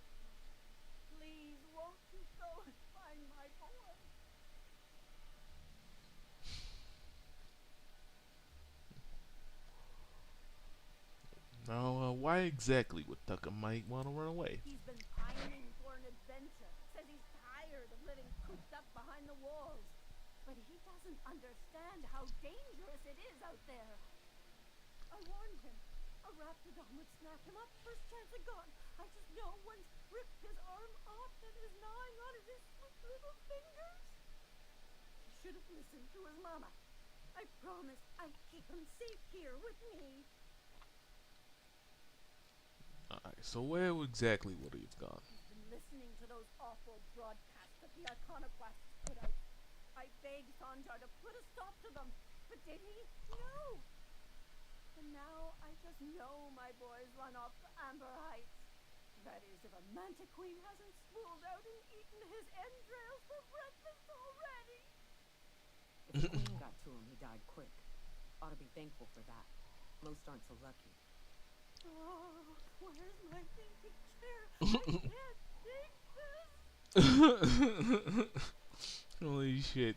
Please, won't you go and find my boy? Now, why exactly would Tucker might want to run away? He's been pining for an adventure. Says he's tired of living cooped up behind the walls. But he doesn't understand how dangerous it is out there. I warned him. A raptidon would snap him up first chance it got. I just know one's ripped his arm off and is gnawing on his sweet little fingers. He should have listened to his mama. I promised I'd keep him safe here with me. Alright, so where exactly would he have gone? He's been listening to those awful broadcasts that the iconoclasts put out. I begged Sanjar to put a stop to them, but did he? No! And now I just know my boy's run off to Amber Heights. That is, if a Manta-Queen hasn't swooled out and eaten his entrails for breakfast already. If the queen got to him, he died quick. Ought to be thankful for that. Most aren't so lucky. Oh, where's my thinking chair? I can't take this! Holy shit.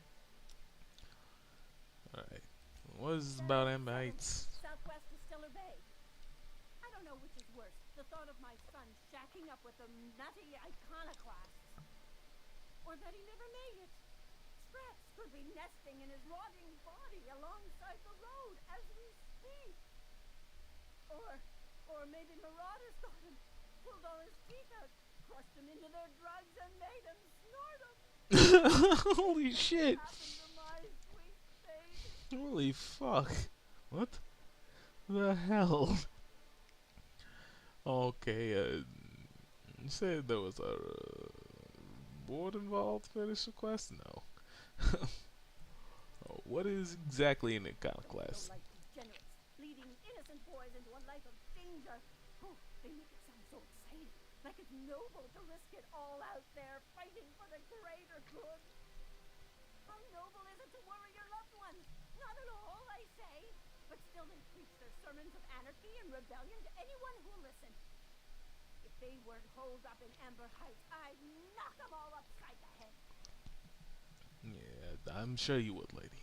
Alright. What is this about Amber Heights? Southwest of Stellar Bay. I don't know which is worse, the thought of my son shacking up with the nutty iconoclasts, or that he never made it. Scraps could be nesting in his rotting body alongside the road as we speak. Or maybe marauders got him, pulled all his teeth out, crushed him into their drugs and made him snort them. Holy shit. Happened to my sweet baby. Holy fuck. What the hell? Okay, you said there was a board involved for this request? No. Oh, what is exactly an iconoclast? Like degenerates, leading innocent boys into a life of danger. Oh, they make it sound so exciting, like it's noble to risk it all out there, fighting for the greater good. How noble is it to worry your loved ones? Not at all, I say. But still they preach their sermons of anarchy and rebellion to anyone who'll listen. If they weren't holed up in Amber Heights, I'd knock them all upside the head. Yeah, I'm sure you would, lady.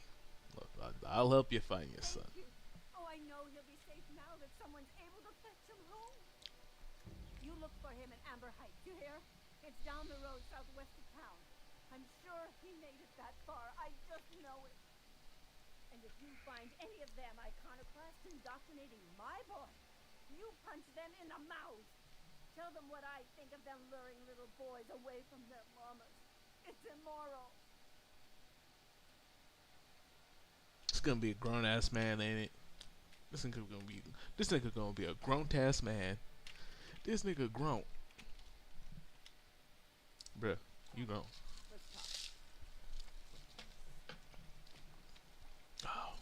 Look, I'll help you find your son. Thank you. Oh, I know he'll be safe now that someone's able to fetch him home. You look for him in Amber Heights, you hear? It's down the road southwest of town. I'm sure he made it that far. I just know it. And if you find any of them iconoclasts indoctrinating my boy, you punch them in the mouth. Tell them what I think of them luring little boys away from their mamas. It's immoral. It's gonna be a grown ass man, ain't it? This nigga gonna be a grown ass man. This nigga grown. Bruh, you grown. Let's talk. Oh.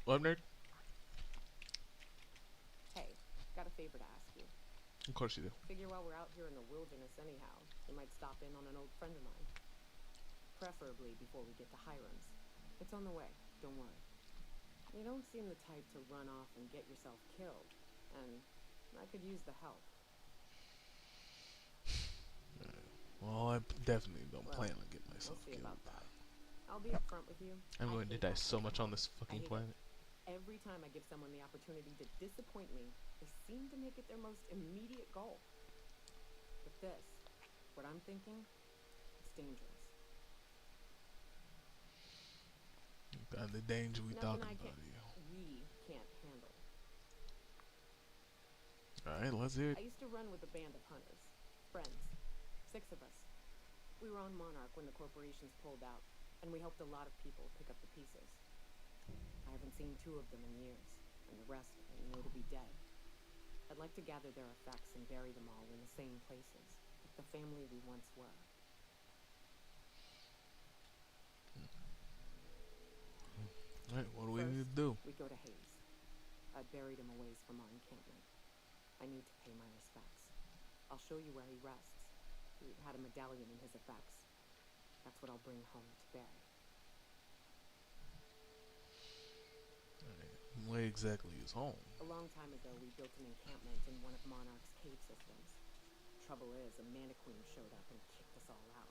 What, nerd? Hey, got a favor to ask you. Of course you do. Figure while we're out here in the wilderness anyhow, we might stop in on an old friend of mine. Preferably before we get to Hiram's. It's on the way, don't worry. You don't seem the type to run off and get yourself killed, and I could use the help. Well, I definitely don't Well, plan on getting myself we'll see killed. about that. I'll be upfront with you. I'm I going to hate die having so to much come on this home. fucking I hate planet. it. Every time I give someone the opportunity to disappoint me, they seem to make it their most immediate goal. But this, what I'm thinking, it's dangerous. And the danger we Nothing talking I about can't, here. we can't handle. Alright, let's hear it. I used to run with a band of hunters. Friends. 6 of us. We were on Monarch when the corporations pulled out, and we helped a lot of people pick up the pieces. I haven't seen 2 of them in years, and the rest I know to be dead. I'd like to gather their effects and bury them all in the same places, like the family we once were. Alright, what do we First, need to do? we go to Hayes. I buried him a ways from our encampment. I need to pay my respects. I'll show you where he rests. He had a medallion in his effects. That's what I'll bring home to bury. Where exactly is home? A long time ago, we built an encampment in one of Monarch's cave systems. Trouble is, a Manta-Queens showed up and kicked us all out.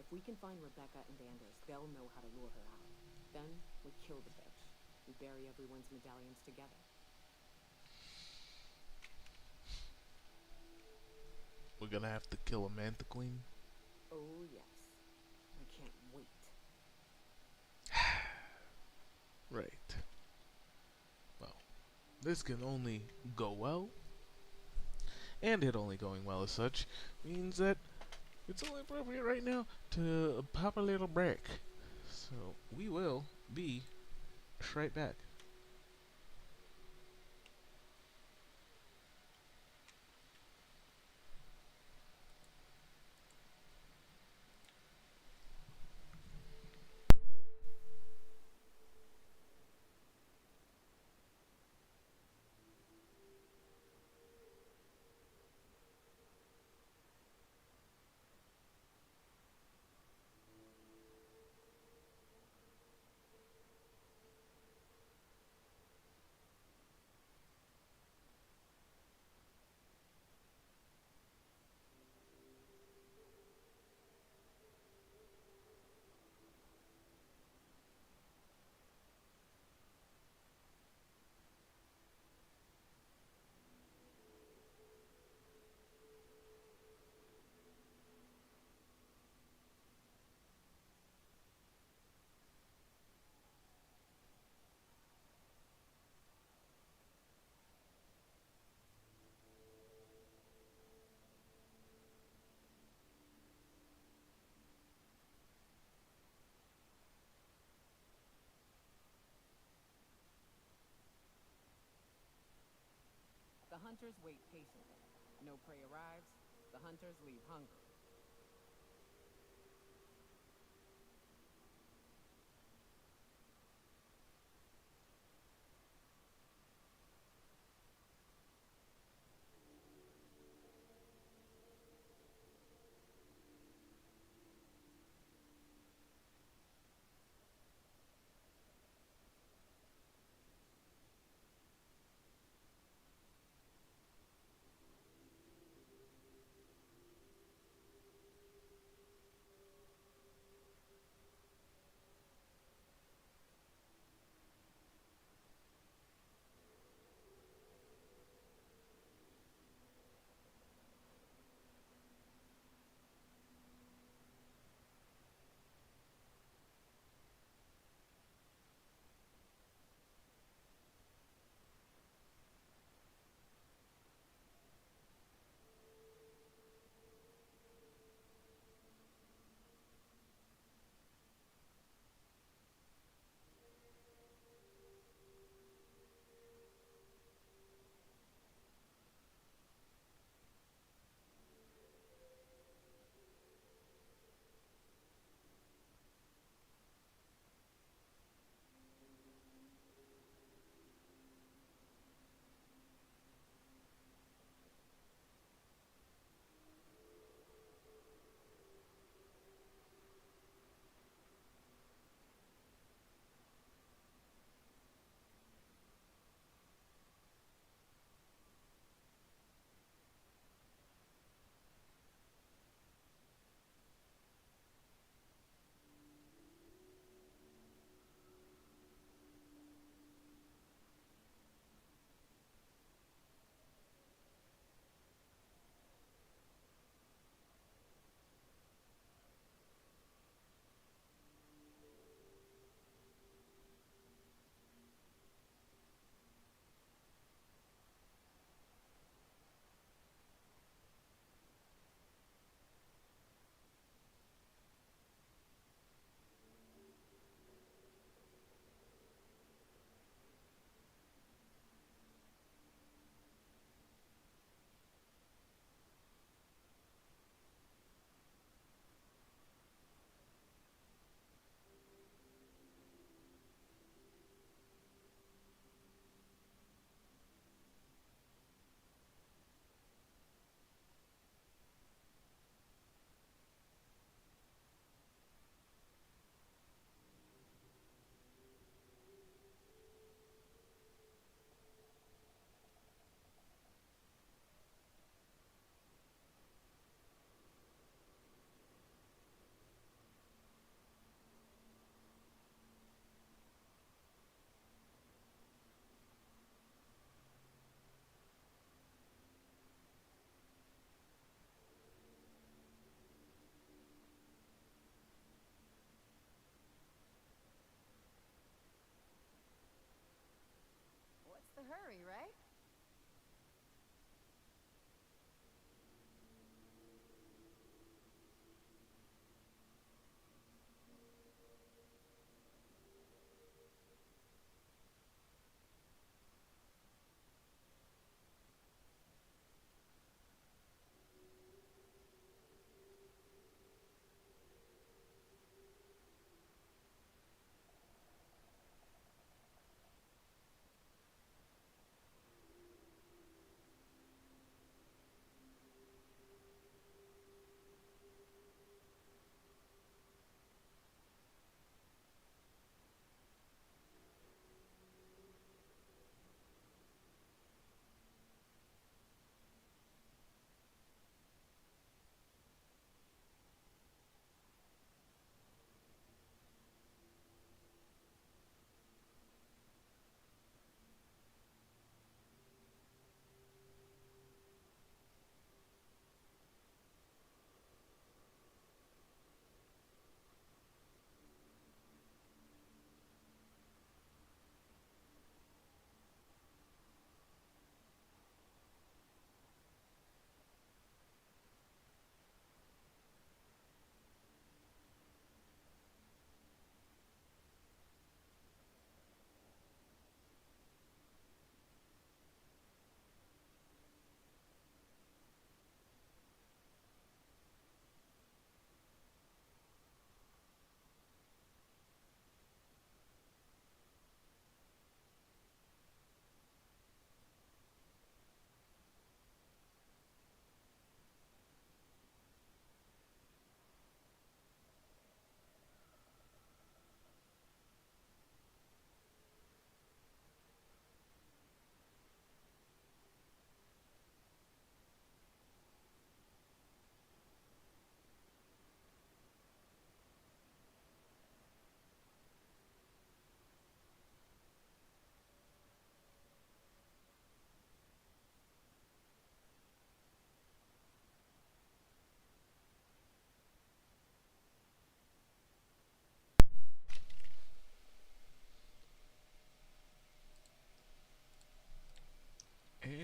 If we can find Rebecca and Anders, they'll know how to lure her out. Then, we kill the bitch. We bury everyone's medallions together. We're gonna have to kill a Manta-Queen? Oh, yes. I can't wait. Right. Well, this can only go well. And it only going well as such means that it's only appropriate right now to pop a little break. So we will be right back. The hunters wait patiently. No prey arrives. The hunters leave hungry.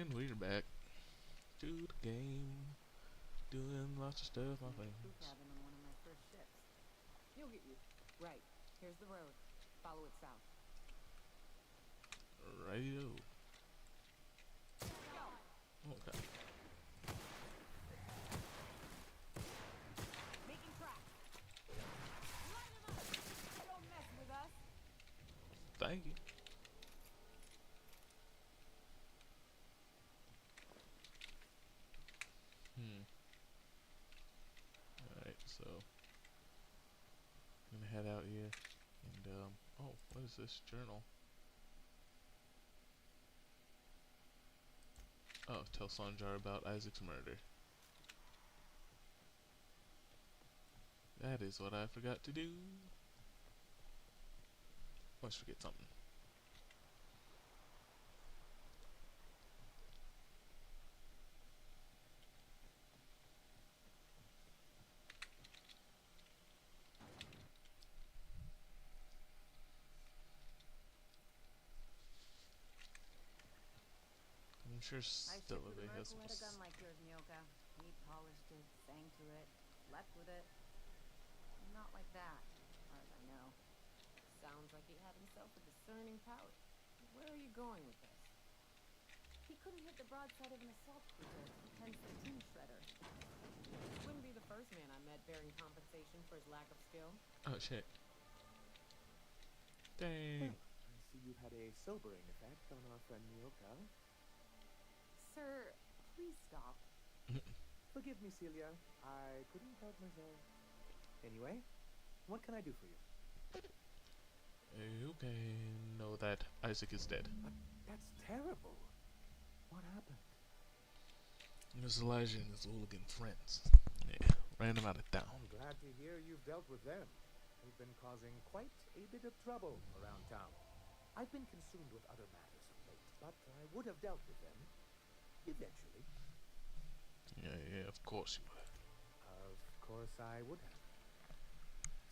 And we're back to the game, doing lots of stuff. My Crew things. cabin on one of my first ships. You'll get used. Right. Here's the road. Follow it south. Radio. Okay. Making tracks. Line 'em up. Don't mess with us. Thank you. Alright, so I'm gonna head out here and oh, what is this journal? Oh, tell Sanjar about Isaac's murder. That is what I forgot to do. Must forget something. I'm sure I shipped with a Stillerby merc has who had a gun some. like yours, Nyoka. He polished it, sang to it, slept with it. Not like that, as far as I know. Sounds like he had himself a discerning palate. Where are you going with this? He couldn't hit the broadside of an assault cruiser, hence the team shredder. Wouldn't be the first man I met bearing compensation for his lack of skill. Oh shit. Dang. Well, I see you've had a sobering effect on our friend Nyoka. Sir, please stop. Forgive me, Celia. I couldn't help myself. Anyway, what can I do for you? Okay, know that Isaac is dead. That's terrible. What happened? There's Elijah and his hooligan friends. Yeah, ran him out of town. I'm glad to hear you've dealt with them. They've been causing quite a bit of trouble around town. I've been consumed with other matters of late, but I would have dealt with them eventually. Yeah, of course you would. Of course I would have.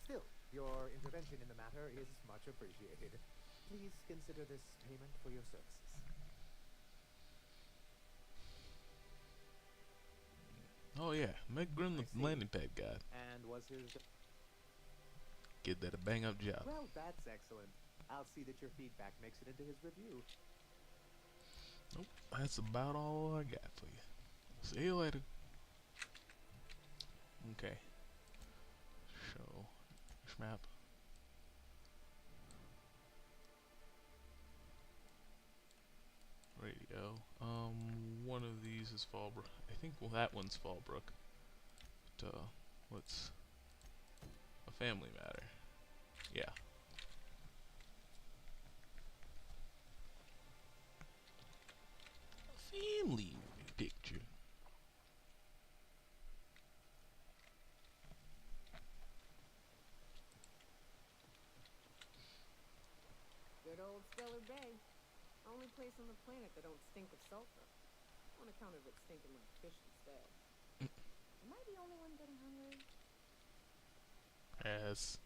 Still, your intervention in the matter is much appreciated. Please consider this payment for your services. Oh yeah, make Grim the I see. landing pad guy. And was his... Get that a bang up job. Well, that's excellent. I'll see that your feedback makes it into his review. Nope, that's about all I got for you. See you later. Okay. Show map. Radio. One of these is Fallbrook. I think that one's Fallbrook. But what's a family matter? Yeah. A family picture. Good old Stellar Bay. Only place on the planet that don't stink of sulfur. On account of it stinking like fish instead. Am I the only one getting hungry? Yes.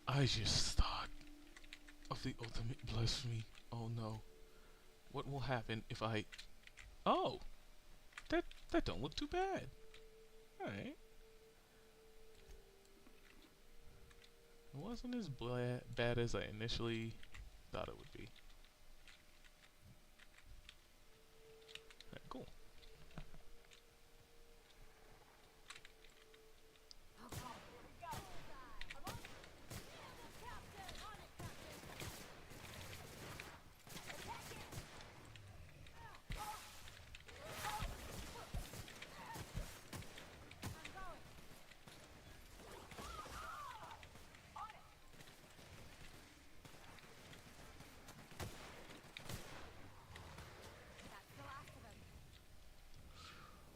I just thought of the ultimate blasphemy. Oh no. What will happen if I... Oh! That don't look too bad. Alright. It wasn't as bad as I initially thought it would be. Alright, cool.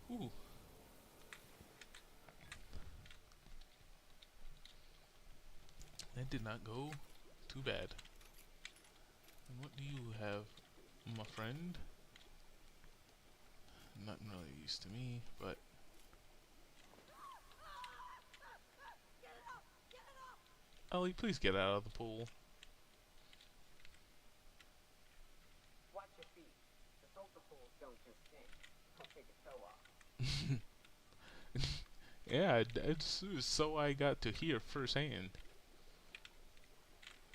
Ooh. That did not go too bad. And what do you have, my friend? Not really used to me, but Ellie, please get out of the pool. Watch your feet. The sulfur pools don't just stink. I'll take a toe off. Yeah, it's so I got to hear firsthand.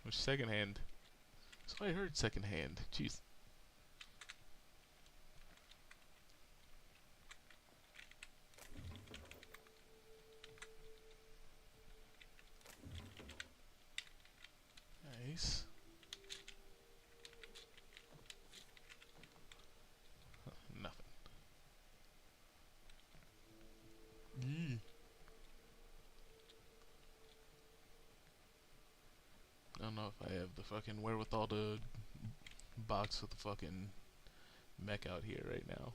Or secondhand. So I heard secondhand. Jeez. Nice. Huh, nothing. Yee. I don't know if I have the fucking wherewithal to box with the fucking mech out here right now.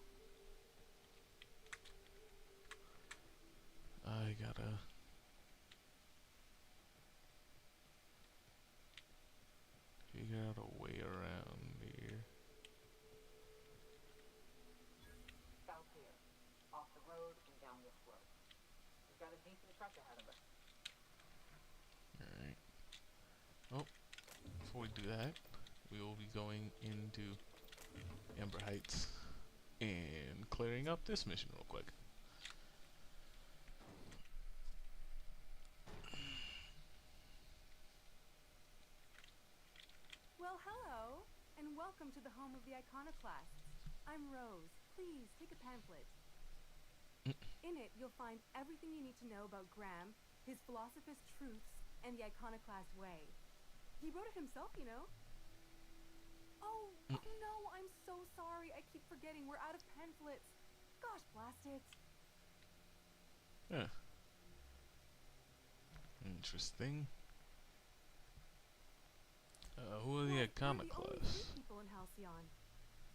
I gotta figure out a way around here. South here. Off the road and down this road. We've got a decent trek ahead of us. Alright. Oh, before we do that, we will be going into Amber Heights and clearing up this mission real quick. Well, hello, and welcome to the home of the iconoclasts. I'm Rose. Please, take a pamphlet. In it, you'll find everything you need to know about Graham, his philosophist truths, and the iconoclast way. He wrote it himself, you know. Oh, no, I'm so sorry. I keep forgetting. We're out of pamphlets. Gosh, blast it. Yeah. Interesting. Who are the Well, we're the only iconoclasts? free people in Halcyon.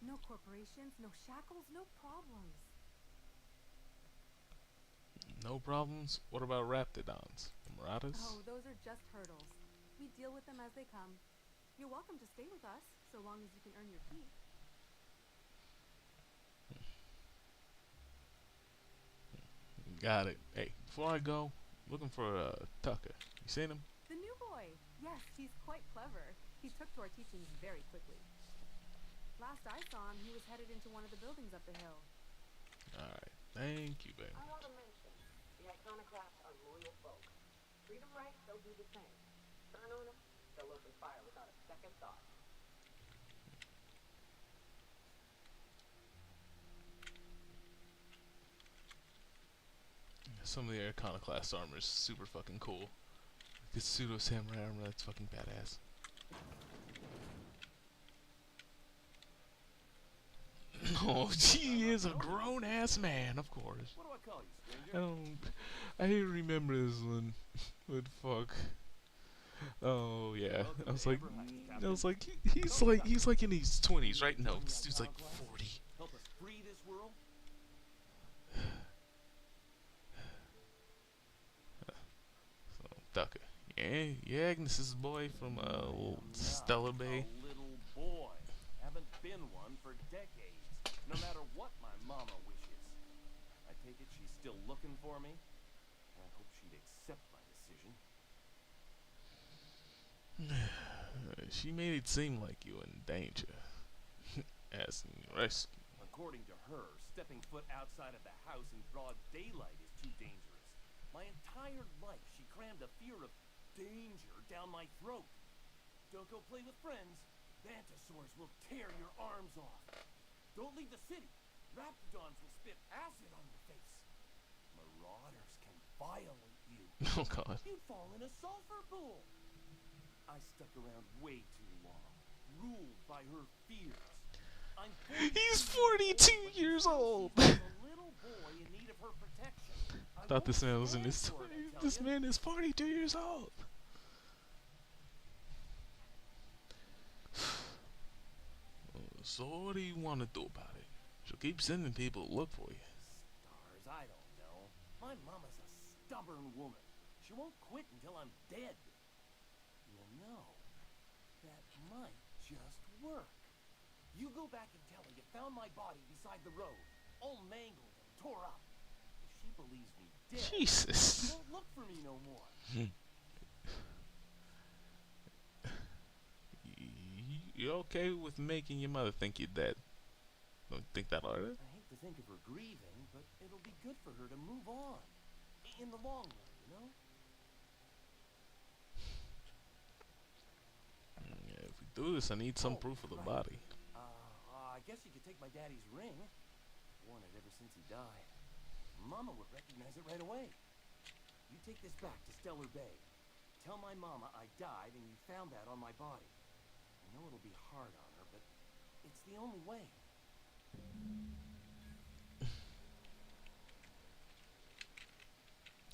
No corporations, no shackles, no problems. No problems? What about Raptidons? Marauders? Oh, those are just hurdles. We deal with them as they come. You're welcome to stay with us, so long as you can earn your keep. Got it. Hey, before I go, looking for Tucker. You seen him? The new boy. Yes, he's quite clever. He took to our teachings very quickly. Last I saw him, he was headed into one of the buildings up the hill. Alright. Thank you, babe. I want to mention, the iconoclasts are loyal folk. Treat them right, they'll do the same. Turn on them, they'll open fire without a second thought. Some of the iconoclast armor is super fucking cool. This pseudo samurai armor, that's fucking badass. Oh, he is a grown ass man, of course. What do I call you, stranger? I remember this one. But fuck. Oh yeah. I was like, he's like in his 20s, right? No, this dude's like 40. Help us free this world? So, Tucker. Yeah, Agnes's boy from Stellar Bay. A little boy. Haven't been one for decades. No matter what my mama wishes. I take it she's still looking for me. I hope she'd accept my decision. She made it seem like you were in danger. Asking rescue. According to her, stepping foot outside of the house in broad daylight is too dangerous. My entire life she crammed a fear of danger down my throat. Don't go play with friends. Mantisaurs will tear your arms off. Don't leave the city. Raptidons will spit acid on your face. Marauders can violate you. Oh god. You'd fall in a sulfur pool. I stuck around way too long, ruled by her fears. I'm He's 42 years old! a little boy in need of her protection. I Thought this won't man was in his stand for it, I tell This ya. man is 42 years old! So what do you want to do about it? She'll keep sending people to look for you. Stars, I don't know. My mama's a stubborn woman. She won't quit until I'm dead. You know, that might just work. You go back and tell her you found my body beside the road. all mangled and tore up. If she believes me dead, Jesus. she won't look for me no more. You okay with making your mother think you're dead? Don't think that hard. I hate to think of her grieving, but it'll be good for her to move on. In the long run, you know? Yeah, if we do this, I need some proof of the right. body. I guess you could take my daddy's ring. Worn it ever since he died. Mama would recognize it right away. You take this back to Stellar Bay. Tell my mama I died and you found that on my body. I know it'll be hard on her, but it's the only way.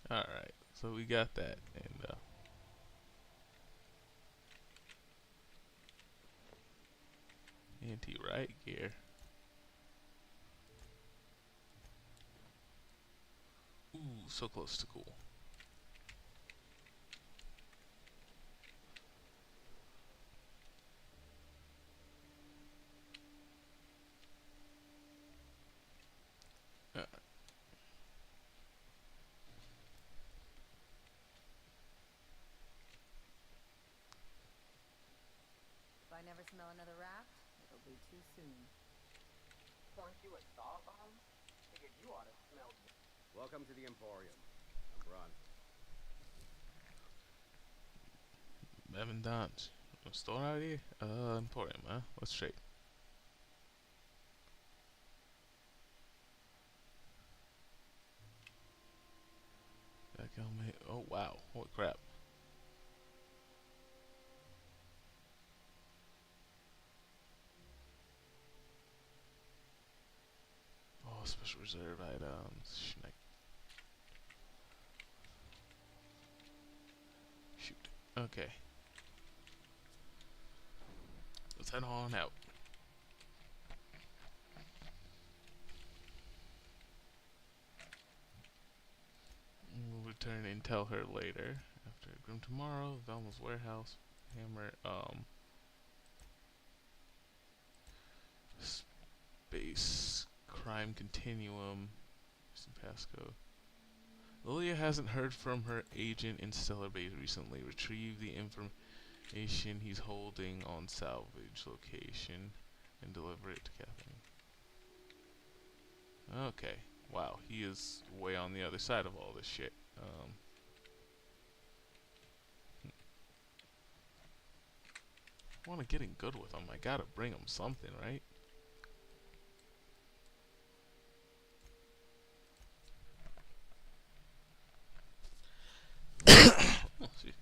Alright, so we got that, and anti-riot gear. Ooh, so close to cool. If I never smell another rat, it'll be too soon. Aren't you a saw bomb? Figured you ought to smell. Welcome to the Emporium. I'm Bron. Evan Dodge. Store out here? Emporium, huh? What's straight? Back helmet. Oh wow, holy crap. Oh, special reserve items. Schneck. Shoot. Okay. Let's head on out. We'll return and tell her later. After Grim tomorrow, Velma's warehouse, Hammer, Space, Crime Continuum, passcode. Lilia hasn't heard from her agent in Stellar Bay recently. Retrieve the information he's holding on salvage location and deliver it to Kathleen. Okay. Wow, he is way on the other side of all this shit. I want to get in good with him. I gotta bring him something, right? Oh, shit.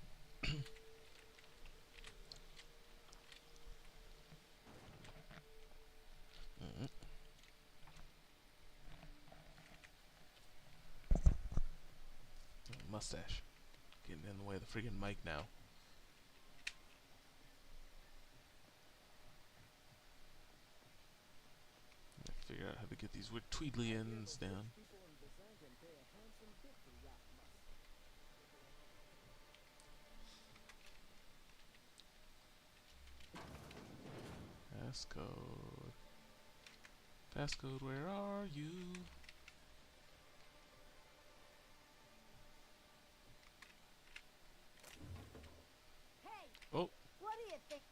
Mustache. Getting in the way of the freaking mic now. Figure out how to get these weird Tweedlians down. Passcode. Passcode, where are you? Hey, Oh. what do you think?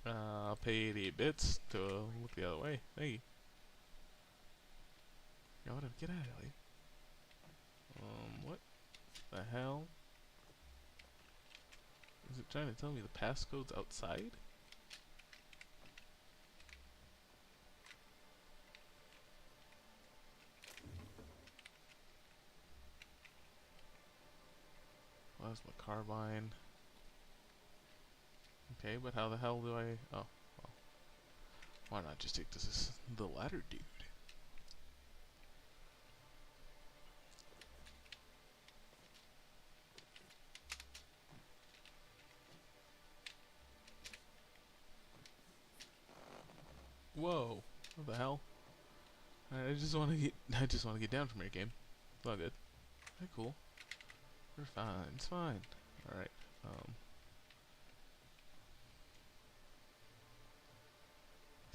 I'll pay 88 bits to look the other way. Thank you. Yeah, whatever. Get out of here. What the hell? Is it trying to tell me the passcode's outside? Plasma carbine. Okay, but how the hell do I... Oh, well. Why not just take this as the ladder dude? Whoa! What the hell? I just want to get. I just want to get down from here, game. It's all good. Okay, cool. We're fine. It's fine. All right.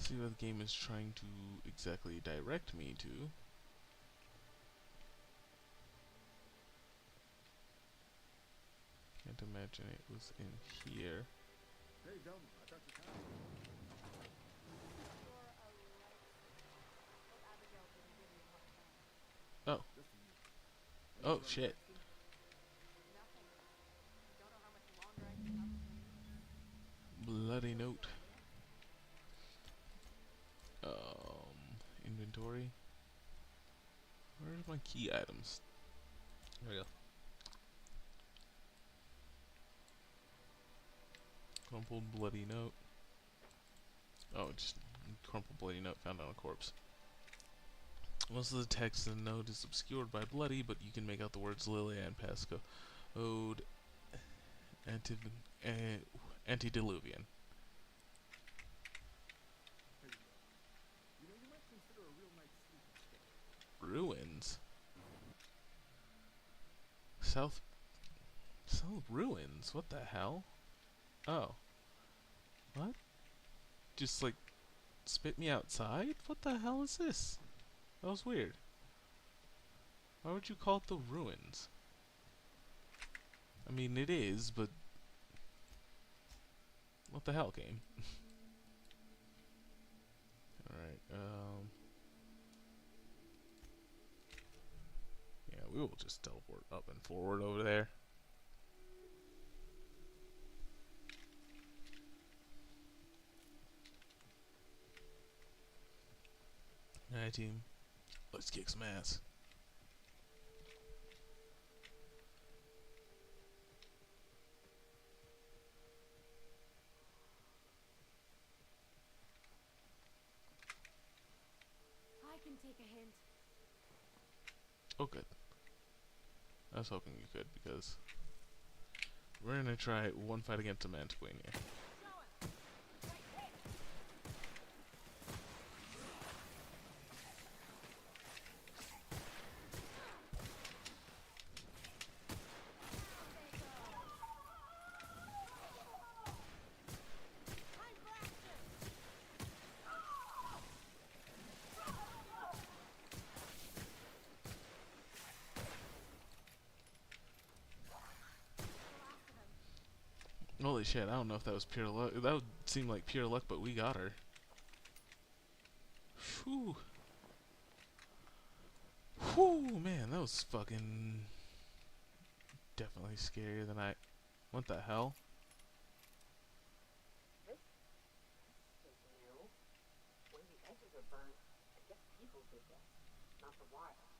see what the game is trying to exactly direct me to. Can't imagine it was in here. Hey, Velma, I thought you found me. Oh. Just a minute. Oh, shit. Bloody note. Inventory. Where's my key items? There we go. Crumpled bloody note. Oh, just crumpled bloody note found on a corpse. Most of the text in the note is obscured by bloody, but you can make out the words Lilia and Pasco. Ode antediluvian. Here you go. You know, you might consider a real night's sleep instead. Ruins. South ruins. What the hell? Oh. What? Just like spit me outside? What the hell is this? That was weird. Why would you call it the ruins? I mean, it is, but what the hell, game? Alright, yeah, we will just teleport up and forward over there. Alright, team. Let's kick some ass. I can take a hint. Oh, good. I was hoping you could, because we're gonna try one fight against a Manta-Queen here. Holy shit, I don't know if that was pure luck. That would seem like pure luck, but we got her. Whew. Whew, man, that was fucking definitely scarier than I... What the hell? This is new. When the edges are burnt, I guess people did this, not the wire.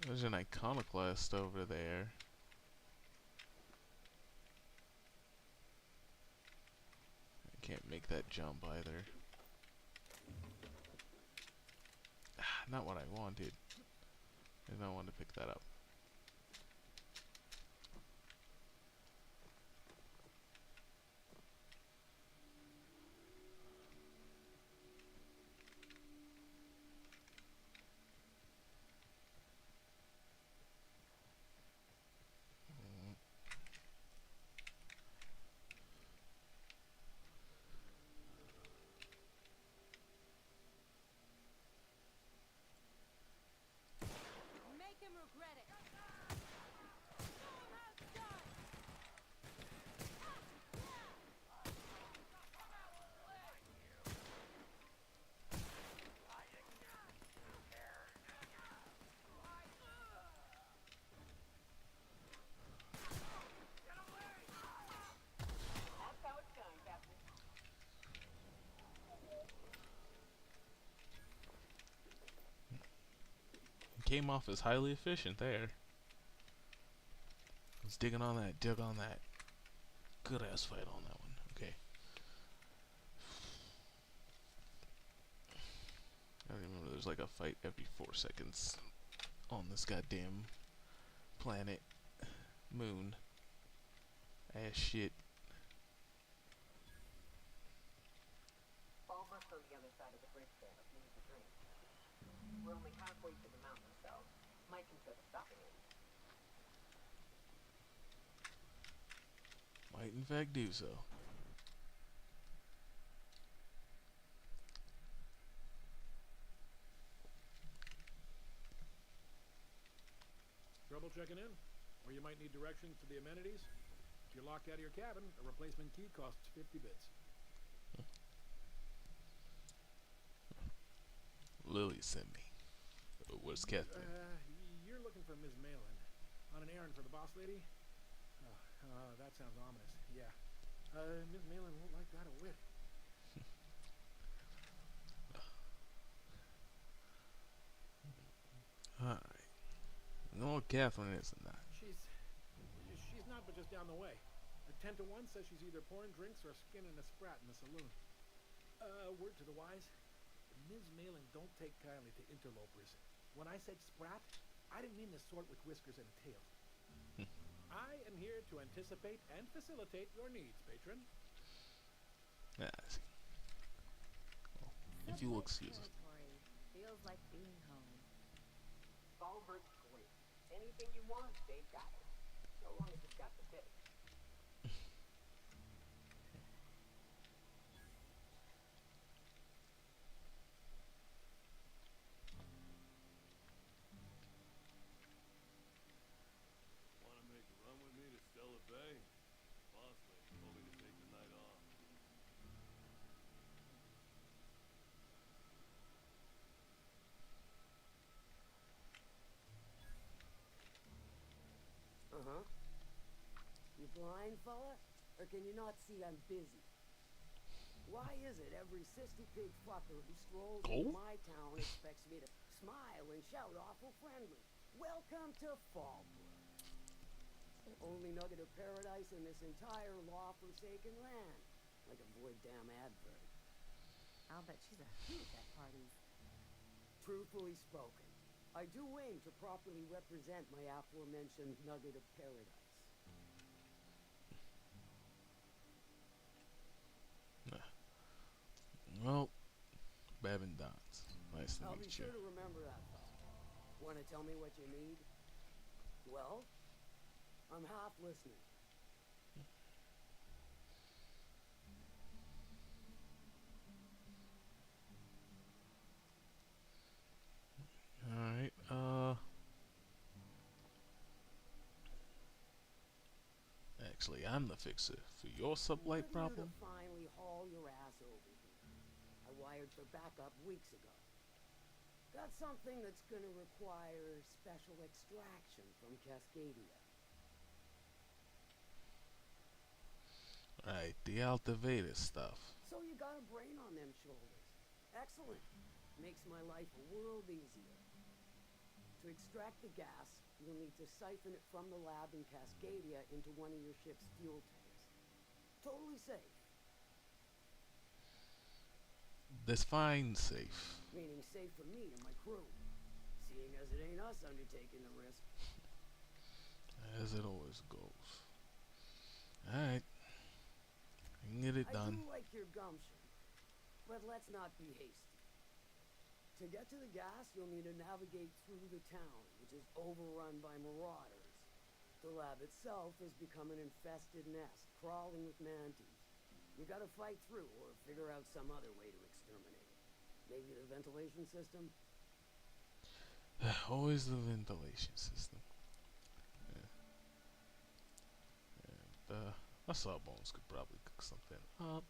There's an iconoclast over there. I can't make that jump either. Not what I wanted. I did not want to pick that up. Make him regret it. That's how it's done, Captain. Came off as highly efficient there. Let's dig on that, dig on that. Good ass fight on that one. Okay. I remember there's like a fight every 4 seconds on this goddamn planet. Moon. Ass shit. Almost on the other side of the bridge there, if you need a drink. We're only halfway to the mountain, so might consider stopping it. Might in fact do so. trouble checking in? Or you might need directions to the amenities? If you're locked out of your cabin, a replacement key costs 50 bits. Lily sent me. Where's Catherine? You're looking for Ms. Malin. On an errand for the boss lady? That sounds ominous. Yeah. Ms. Malin won't like that a whit. Alright. I know what Catherine is or not. She's not, but just down the way. A 10 to 1 says she's either pouring drinks or skinning a sprat in the saloon. Word to the wise, Ms. Malin don't take kindly to interlopers. When I said sprat, I didn't mean the sort with whiskers and a tail. I am here to anticipate and facilitate your needs, patron. Yeah, I see. Well, if you will excuse us. Feels like being home. Ballberg's great. Anything you want, they've got it. So long as it's got the bit. Want to make a run with me to Stella Bay? Boss lady told me to take the night off. Uh-huh. You blind, fella? Or can you not see I'm busy? Why is it every sissy pig fucker who strolls into my town expects me to smile and shout awful friendly? Welcome to Fallbrook. Only nugget of paradise in this entire law-forsaken land. Like a void damn advert. I'll bet she's a hoot at parties. Truthfully spoken, I do aim to properly represent my aforementioned nugget of paradise. Well, Babin Dons. Nice to I'll meet be you. sure to remember that, fella. Want to tell me what you need? Well, I'm half listening. Alright, actually, I'm the fixer for your sublight problem. To finally haul your ass over here. I wired for backup weeks ago. Got something that's gonna require special extraction from Cascadia. Right, the Altavedas stuff. So you got a brain on them shoulders. Excellent. Makes my life a world easier. To extract the gas, you'll need to siphon it from the lab in Cascadia into one of your ship's fuel tanks. Totally safe. Define safe. Meaning safe for me and my crew. Seeing as it ain't us undertaking the risk. As it always goes. Alright. I can get it done. I do like your gumption, but let's not be hasty. To get to the gas, you'll need to navigate through the town, which is overrun by marauders. The lab itself has become an infested nest, crawling with manties. You gotta fight through, or figure out some other way to exterminate it. Maybe the ventilation system? Always the ventilation system. Yeah. And, I saw Bones could probably cook something up.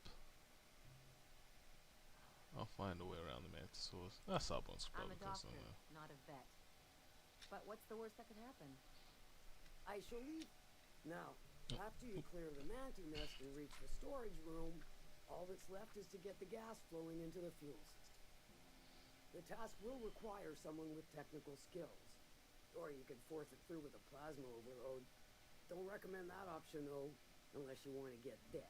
I'll find a way around the Mantisaurus. I saw Bones could I'm probably a cook doctor, something. not a vet. But what's the worst that could happen? I shall leave. Now, after you clear the mantis nest and reach the storage room, all that's left is to get the gas flowing into the fuel system. The task will require someone with technical skills. Or you could force it through with a plasma overload. Don't recommend that option, though, unless you want to get dead.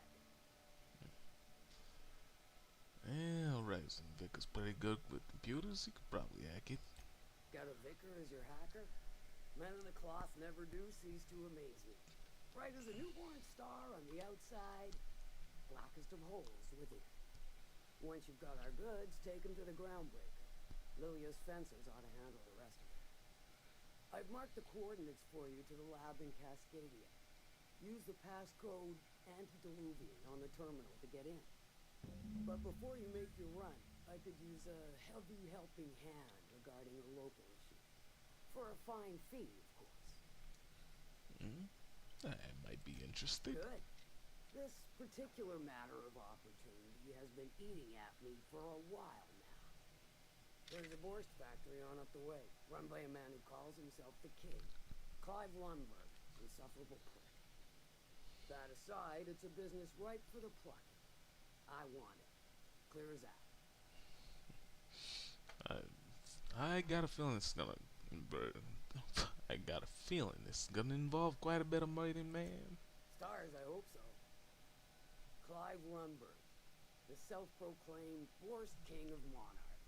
Yeah, alright, so Vic is pretty good with computers. He could probably hack it. Got a vicar as your hacker? Men of the cloth never do cease to amaze me. Bright as a newborn star on the outside, blackest of holes within. Once you've got our goods, take them to the groundbreaker. Lilia's fences ought to handle the rest of it. I've marked the coordinates for you to the lab in Cascadia. Use the passcode Antediluvian on the terminal to get in. But before you make your run, I could use a heavy helping hand regarding a local issue. For a fine fee, of course. I might be interested. Good. This particular matter of opportunity has been eating at me for a while now. There's a Borst factory on up the way, run by a man who calls himself the King. Clive Lundberg, insufferable prick. That aside, it's a business ripe for the plucking. I want it. Clear as that. I got a feeling it's gonna. I got a feeling this is gonna involve quite a bit of money, man. Stars, I hope so. Clive Lundberg, the self-proclaimed Borst King of Monarch,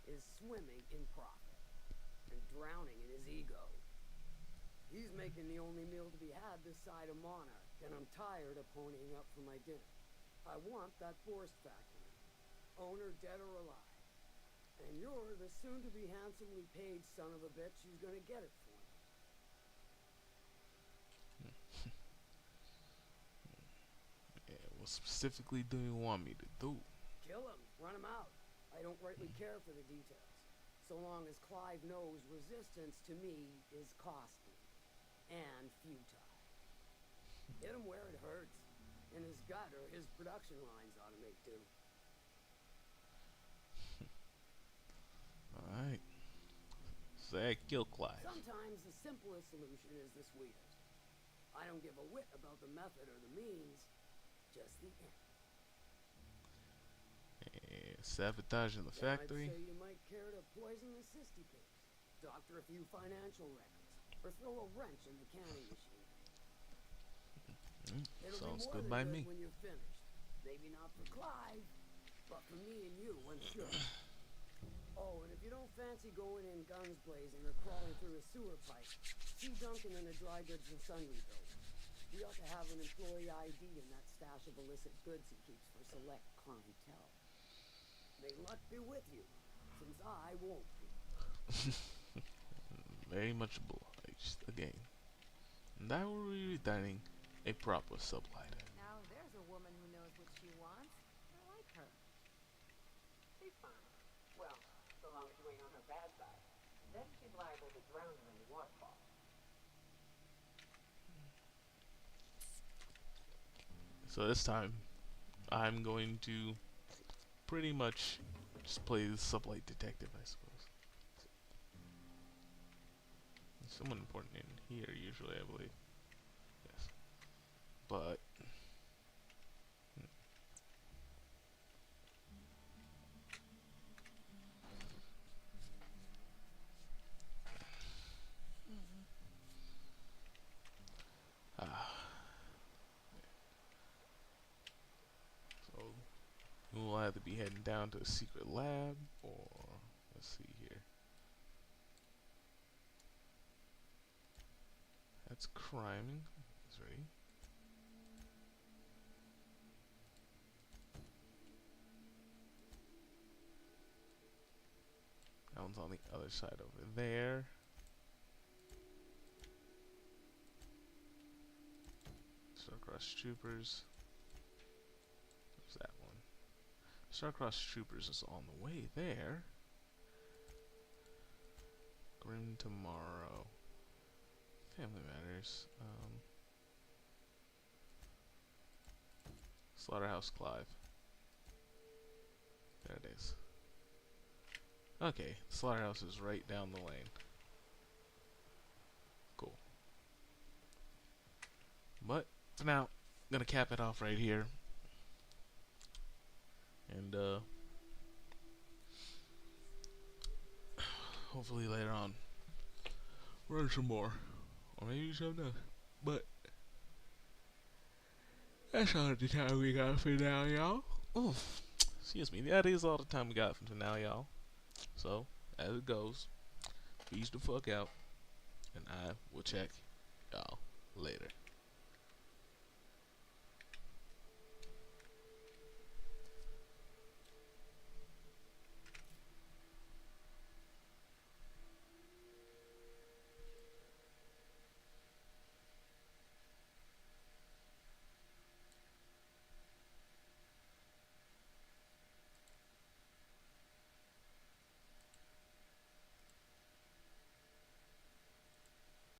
is swimming in profit and drowning in his ego. He's making the only meal to be had this side of Monarch, and I'm tired of ponying up for my dinner. I want that Borst factory, owner dead or alive. And you're the soon-to-be handsomely paid son of a bitch who's gonna get it for me. Yeah, what specifically do you want me to do? Kill him, run him out. I don't rightly care for the details, so long as Clive knows resistance to me is costly and futile. Hit him where it hurts, in his gut, or his production lines ought to make do. Alright. Say kill Clive. Sometimes the simplest solution is the sweetest. I don't give a whit about the method or the means, just the end. Sabotaging the factory. I'd say you might care to poison the cysty pigs, doctor a few financial records, or throw a wrench in the canning machine. Sounds It'll good be more by than me. when you're finished. Maybe not for Clive, but for me and you, I'm sure. Oh, and if you don't fancy going in guns blazing or crawling through a sewer pipe, see Duncan in the dry goods and sundry building. He ought to have an employee ID in that stash of illicit goods he keeps for select clientele. May luck be with you, since I won't be. Very much obliged again. And I will be returning a proper sublighter. Now there's a woman who knows what she wants. I like her. She's fine. Well, so long as you ain't on her bad side. Then she's liable to drown you in the waterfall. So this time, I'm going to pretty much just play the sublight detective, I suppose. There's someone important in here, usually, I believe. Yes. But... So, we'll either be heading down to a secret lab, or... let's see here. That's criming. That's ready. That one's on the other side over there. Starcross Troopers. Where's that one? Starcross Troopers is on the way there. Grim Tomorrow. Family Matters. Slaughterhouse Clive. There it is. Okay, Slaughterhouse is right down the lane. Cool. But, for now, I'm gonna cap it off right here. And, hopefully later on, run some more. Or maybe something else. But, that's all the time we got for now, y'all. Oh, excuse me. That is all the time we got for now, y'all. So, as it goes, peace the fuck out. And I will check y'all later.